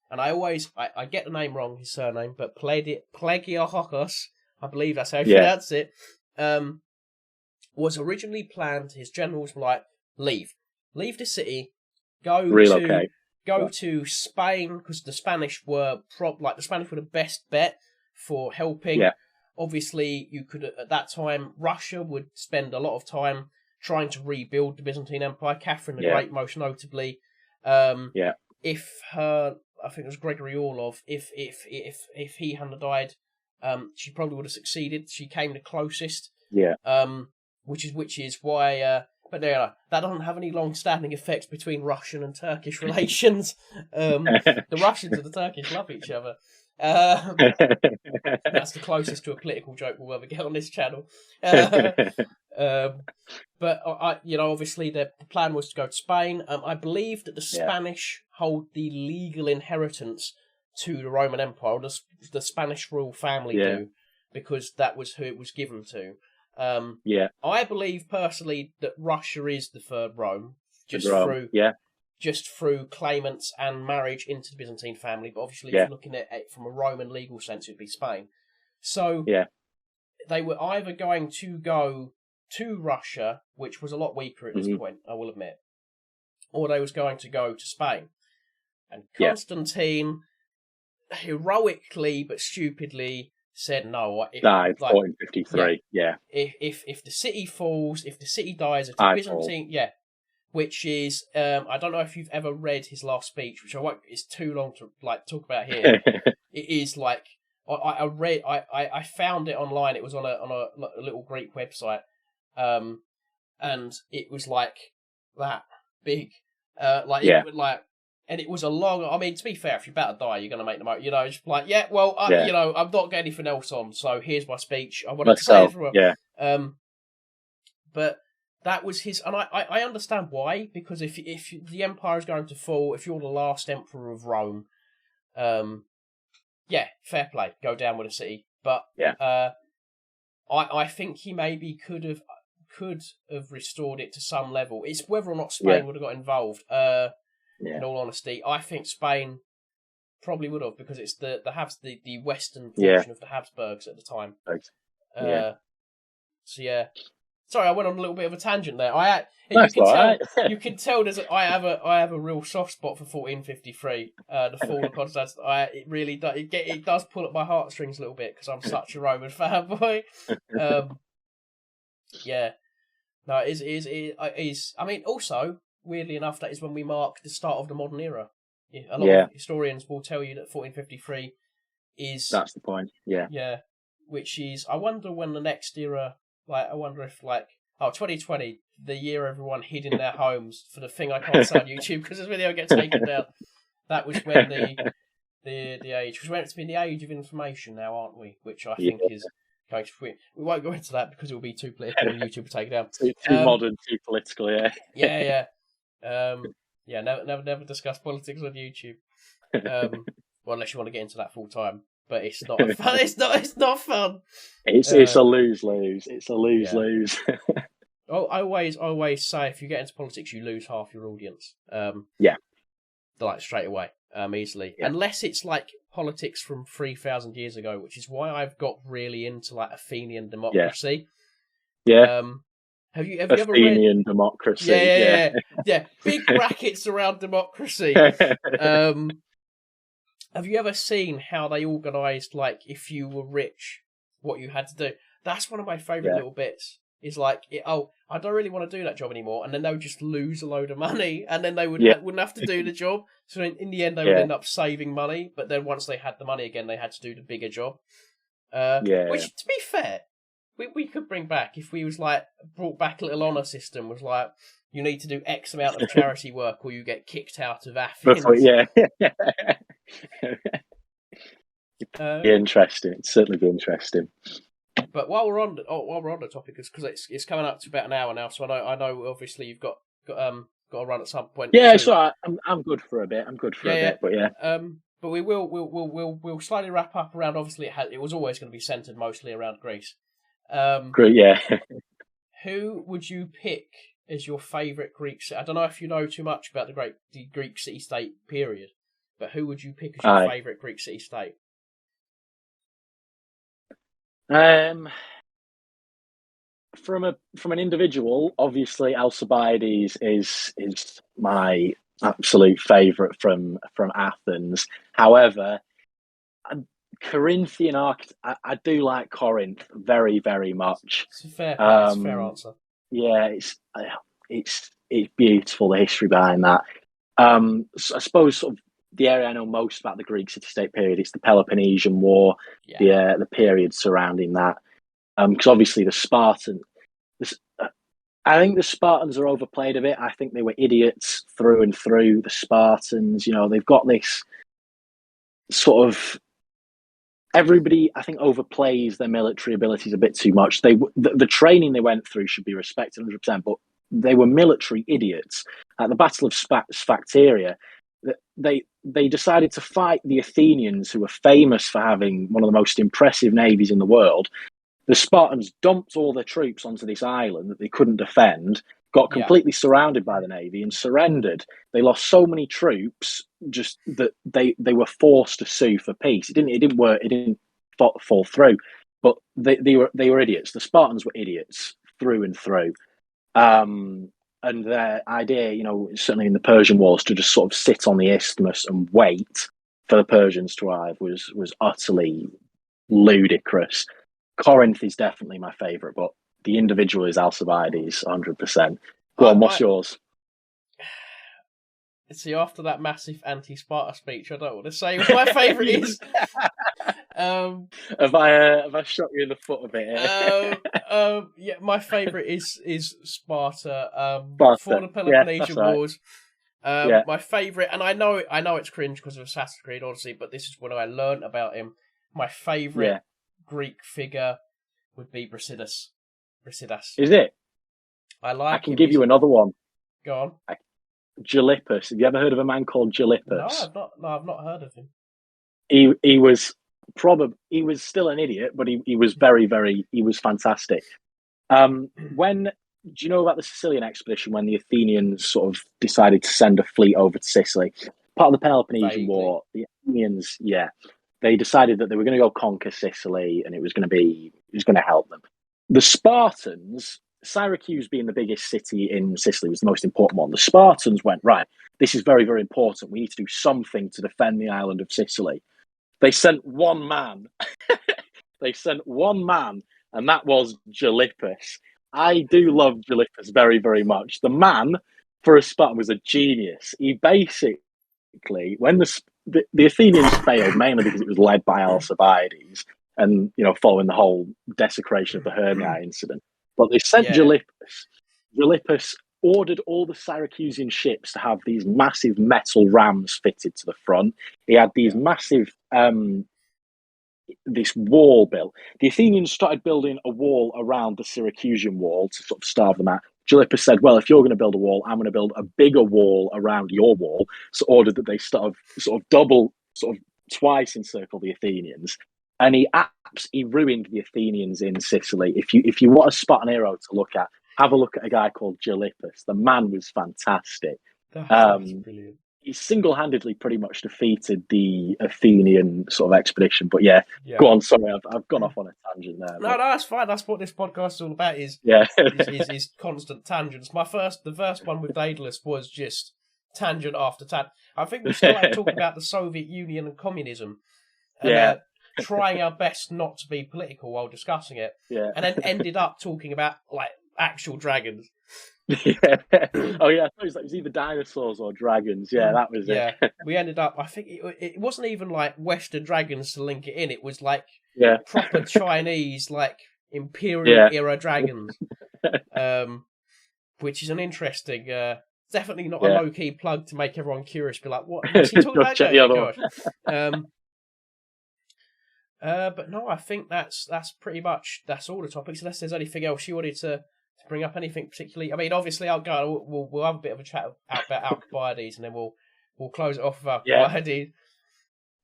And I always I get the name wrong, his surname, but Plagiahochos, I believe that's how you pronounce it. Was originally planned. His generals were like, leave the city, go to Spain, because the Spanish were the best bet for helping. Yeah. Obviously, you could at that time Russia would spend a lot of time trying to rebuild the Byzantine Empire. Catherine the Great, most notably. If I think it was Gregory Orlov. If he hadn't died, she probably would have succeeded. She came the closest. Yeah. Which is why. But that doesn't have any long-standing effects between Russian and Turkish relations. The Russians and the Turkish love each other. That's the closest to a political joke we'll ever get on this channel. But obviously the plan was to go to Spain. I believe that the Spanish hold the legal inheritance to the Roman Empire. The Spanish royal family do, because that was who it was given to. I believe personally that Russia is the third Rome, just through claimants and marriage into the Byzantine family. But obviously, if you're looking at it from a Roman legal sense, it'd be Spain. So they were either going to go to Russia, which was a lot weaker at this point, I will admit, or they was going to go to Spain. And Constantine heroically but stupidly said no. Died 1453. If the city falls, if the city dies, if the Byzantine, which is I don't know if you've ever read his last speech, which I won't. It's too long to talk about here. It is I found it online. It was on a little Greek website, and it was like that big, and it was a long. I mean, to be fair, if you're about to die, you're going to make the most. It's like, I'm not getting anything else on, so here's my speech. I wanted to say it as well. But that was his, and I understand why, because if the empire is going to fall, if you're the last emperor of Rome, fair play, go down with the city. But I think he maybe could have restored it to some level. It's whether or not Spain would have got involved. In all honesty, I think Spain probably would have, because it's the western portion of the Habsburgs at the time. Sorry, I went on a little bit of a tangent there. You can tell I have a real soft spot for 1453, the fall of Constantine. It really does. It does pull at my heartstrings a little bit, because I'm such a Roman fanboy. No, it is. I mean, also, weirdly enough, that is when we mark the start of the modern era. A lot of historians will tell you that 1453 is... That's the point, Yeah, which is... I wonder when the next era... I wonder if, 2020, the year everyone hid in their homes for the thing I can't say on YouTube because this video gets taken down. That was when the age... Because we're meant to be in the age of information now, aren't we? Which I think is... We won't go into that because it will be too political and YouTube will take it down. Too modern, too political, Never discuss politics on YouTube. Unless you want to get into that full time, but it's not fun. It's not fun. It's a lose-lose. It's a lose-lose. I always say if you get into politics, you lose half your audience. Straight away, easily, unless it's like politics from 3,000 years ago, which is why I've got really into Athenian democracy. Have you ever read Athenian democracy? Yeah. Big brackets around democracy. Have you ever seen how they organised, if you were rich, what you had to do? That's one of my favourite little bits. Is I don't really want to do that job anymore, and then they would just lose a load of money, and then they wouldn't have to do the job. So in the end, they would end up saving money. But then once they had the money again, they had to do the bigger job. Which, to be fair, we could bring back if we was brought back a little honour system. Was you need to do X amount of charity work, or you get kicked out of Athens. Be interesting. It'd certainly be interesting. But while we're on the topic, because it's coming up to about an hour now, so I know. Obviously, you've got to run at some point. Yeah, so I'm good for a bit. I'm good for a bit, but but we'll slightly wrap up around. Obviously, it was always going to be centered mostly around Greece. Great, Who would you pick as your favourite Greek city? I don't know if you know too much about the Greek city-state period, but who would you pick as your favourite Greek city-state? From an individual, obviously Alcibiades is my absolute favourite from Athens. However, Corinthian I do like Corinth very, very much. It's a fair answer. Yeah, it's beautiful, the history behind that. So I suppose sort of the area I know most about the Greek city-state period is the Peloponnesian War, the period surrounding that. Because obviously the Spartans, I think the Spartans are overplayed a bit. I think they were idiots through and through. The Spartans, they've got this sort of everybody, I think, overplays their military abilities a bit too much. The training they went through should be respected 100%, but they were military idiots. At the Battle of Sphacteria, they decided to fight the Athenians, who were famous for having one of the most impressive navies in the world. The Spartans dumped all their troops onto this island that they couldn't defend, got completely surrounded by the navy, and surrendered. They lost so many troops just that they were forced to sue for peace. It didn't work. It didn't fall through. But they were idiots. The Spartans were idiots through and through. And their idea, certainly in the Persian Wars, to just sort of sit on the isthmus and wait for the Persians to arrive was utterly ludicrous. Corinth is definitely my favourite, but the individual is Alcibiades, 100%. Go on, what's yours? See, after that massive anti-Sparta speech, I don't want to say what my favourite is. Have I shot you in the foot a bit? Yeah, my favourite is Sparta. For the Peloponnesian Wars. My favourite, and I know it's cringe because of Assassin's Creed Odyssey, but this is when I learned about him. My favourite Greek figure would be Brasidas. Is it? I can give you another one. Go on. Gylippus. Have you ever heard of a man called Gylippus? No, I've not heard of him. He was still an idiot, but he was he was fantastic. Do you know about the Sicilian expedition when the Athenians sort of decided to send a fleet over to Sicily? Part of the Peloponnesian War, the Athenians, they decided that they were going to go conquer Sicily, and it was going to help them. The Spartans, Syracuse being the biggest city in Sicily, was the most important one. The Spartans went, right, this is very, very important. We need to do something to defend the island of Sicily. They sent one man. And that was Gylippus. I do love Gylippus very, very much. The man, for a Spartan, was a genius. He basically, when the Athenians failed, mainly because it was led by Alcibiades, and following the whole desecration of the Hermii incident, but they sent Gylippus. Gylippus ordered all the Syracusan ships to have these massive metal rams fitted to the front. He had these massive this wall built. The Athenians started building a wall around the Syracusan wall to sort of starve them out. Gylippus said, well, if you're going to build a wall, I'm going to build a bigger wall around your wall. So ordered that they sort of twice encircle the Athenians. And he ruined the Athenians in Sicily. If you want a Spartan hero to look at, have a look at a guy called Gylippus. The man was fantastic. That's brilliant. He single-handedly pretty much defeated the Athenian sort of expedition. But go on. Sorry, I've gone off on a tangent there. No, that's fine. That's what this podcast is all about. Is constant tangents. The first one with Daedalus was just tangent after tangent. I think we started talking about the Soviet Union and communism, and trying our best not to be political while discussing it, and then ended up talking about like actual dragons. Oh yeah, I thought it was either dinosaurs or dragons. Yeah, that was it. We ended up. I think it wasn't even like Western dragons to link it in. It was like proper Chinese, like Imperial era dragons, which is an interesting. Definitely not a low key plug to make everyone curious. Be like, what? What's he talking about? But no, I think that's pretty much all the topics. Unless there's anything else you wanted to bring up, anything particularly. I mean, obviously, we'll have a bit of a chat about Alcibiades, and then we'll close it off with Alcibiades.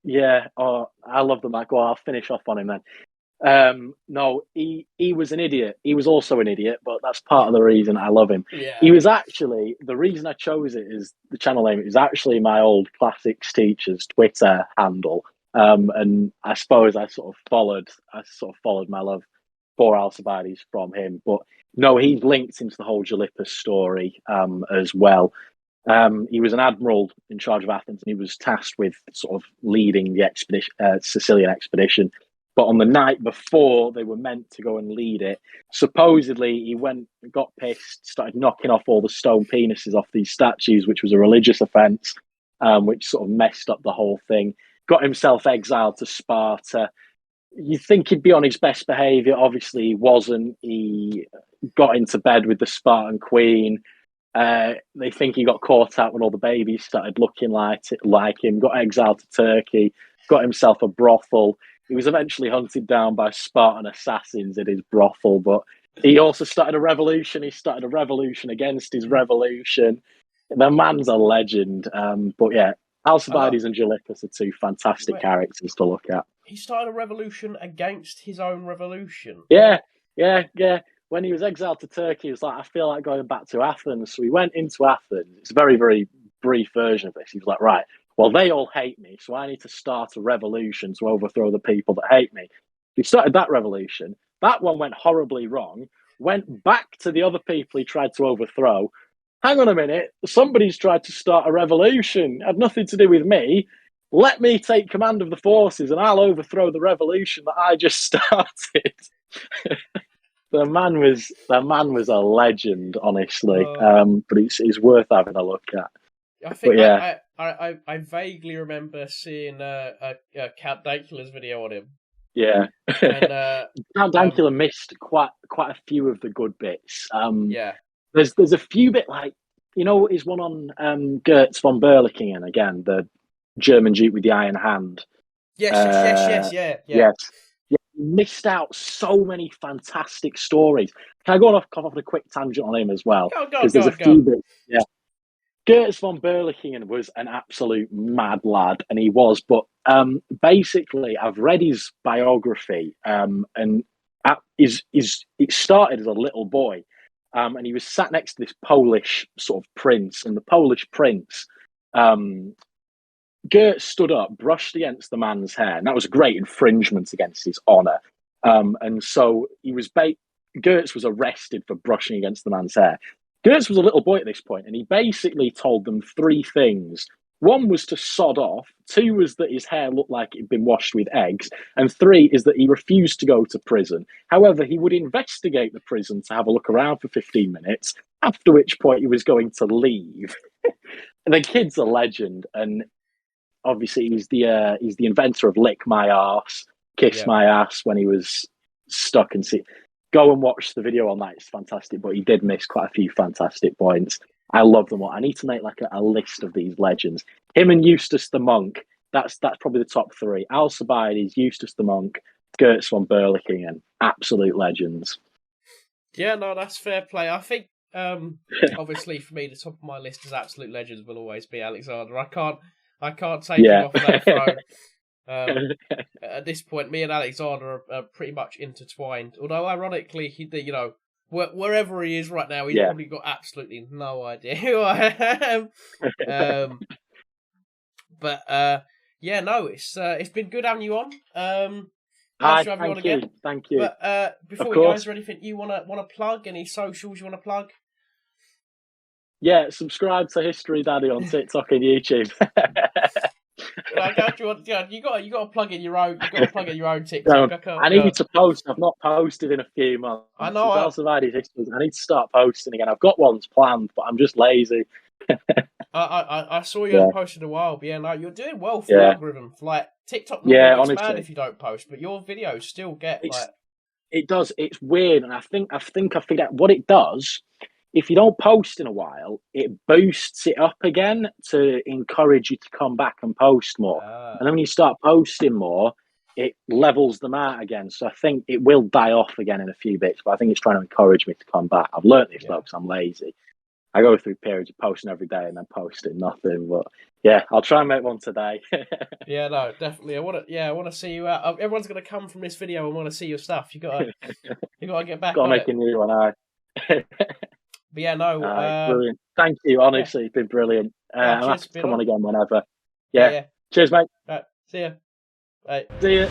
Yeah, I love the Mac. Well, I'll finish off on him then. No, he was an idiot. He was also an idiot, but that's part of the reason I love him. Yeah. He was actually, the reason I chose it is the channel name is actually my old classics teacher's Twitter handle. And I suppose I sort of followed my love for Alcibiades from him. But no, he's linked into the whole Gylippus story as well. He was an admiral in charge of Athens, and he was tasked with sort of leading the Sicilian expedition. But on the night before they were meant to go and lead it, supposedly he got pissed, started knocking off all the stone penises off these statues, which was a religious offence, which sort of messed up the whole thing. Got himself exiled to Sparta. You think he'd be on his best behaviour. Obviously, he wasn't. He got into bed with the Spartan queen. They think he got caught out when all the babies started looking like him. Got exiled to Turkey. Got himself a brothel. He was eventually hunted down by Spartan assassins in his brothel, but he also started a revolution. He started a revolution against his revolution. The man's a legend. But yeah, Alcibiades and Gylippus are two fantastic characters to look at. He started a revolution against his own revolution. Yeah. When he was exiled to Turkey, he was like, I feel like going back to Athens. So he went into Athens. It's a very, very brief version of this. He was like, right, well, they all hate me, so I need to start a revolution to overthrow the people that hate me. He started that revolution. That one went horribly wrong. Went back to the other people he tried to overthrow. Hang on a minute, somebody's tried to start a revolution. It had nothing to do with me. Let me take command of the forces and I'll overthrow the revolution that I just started. The man was a legend, honestly. But it's worth having a look at. I think I vaguely remember seeing a Count Dankula's video on him. Yeah, and Count Dankula missed quite a few of the good bits. Yeah, there's a few bit like, you know, his one on Gertz Von Berlichingen again, the German Duke with the iron hand. Yes. He missed out so many fantastic stories. Can I go off on a quick tangent on him as well? Go. Bits. Yeah. Gertz von Berlichingen was an absolute mad lad, and he was. But basically, I've read his biography, and it started as a little boy, and he was sat next to this Polish sort of prince, and the Polish prince, Gertz stood up, brushed against the man's hair, and that was a great infringement against his honour. And so Gertz was arrested for brushing against the man's hair. Gertz was a little boy at this point, and he basically told them three things. One was to sod off. Two was that his hair looked like it had been washed with eggs. And three is that he refused to go to prison. However, he would investigate the prison to have a look around for 15 minutes, after which point he was going to leave. The kid's a legend, and obviously he's the inventor of lick my arse, kiss my ass when he was stuck and see. Go and watch the video on that. It's fantastic, but he did miss quite a few fantastic points. I love them all. I need to make like a list of these legends. Him and Eustace the Monk, that's probably the top three. Alcibiades, Eustace the Monk, Gertz von Berlichingen, absolute legends. Yeah, no, that's fair play. I think, obviously for me, the top of my list as absolute legends will always be Alexander. I can't take him off that throne. At this point, me and Alexander are pretty much intertwined. Although, ironically, wherever he is right now, he's probably got absolutely no idea who I am. It's been good having you on. Nice to have you on again. Thank you. But before we go, is there anything you want to plug? Any socials you want to plug? Yeah, subscribe to History Daddy on TikTok and YouTube. You got to plug in your own. You got to plug in your own TikTok. I need to post. I've not posted in a few months. I know. I need to start posting again. I've got ones planned, but I'm just lazy. I saw you posted a while, but you're doing well for the algorithm. Like TikTok, gets mad if you don't post, but your videos still get It does. It's weird, and I think I figured out what it does. If you don't post in a while, it boosts it up again to encourage you to come back and post more. And then when you start posting more, it levels them out again. So I think it will die off again in a few bits, but I think it's trying to encourage me to come back. I've learned this though, because I'm lazy. I go through periods of posting every day and then posting nothing. But yeah, I'll try and make one today. Yeah, no, definitely. I want to see you out. Everyone's going to come from this video and want to see your stuff. You got to get back. Got to make a new one. But yeah, no. Brilliant. Thank you. Honestly, it's been brilliant. I'll have to come on again whenever. Yeah. Cheers, mate. Right. See ya. Bye. See ya.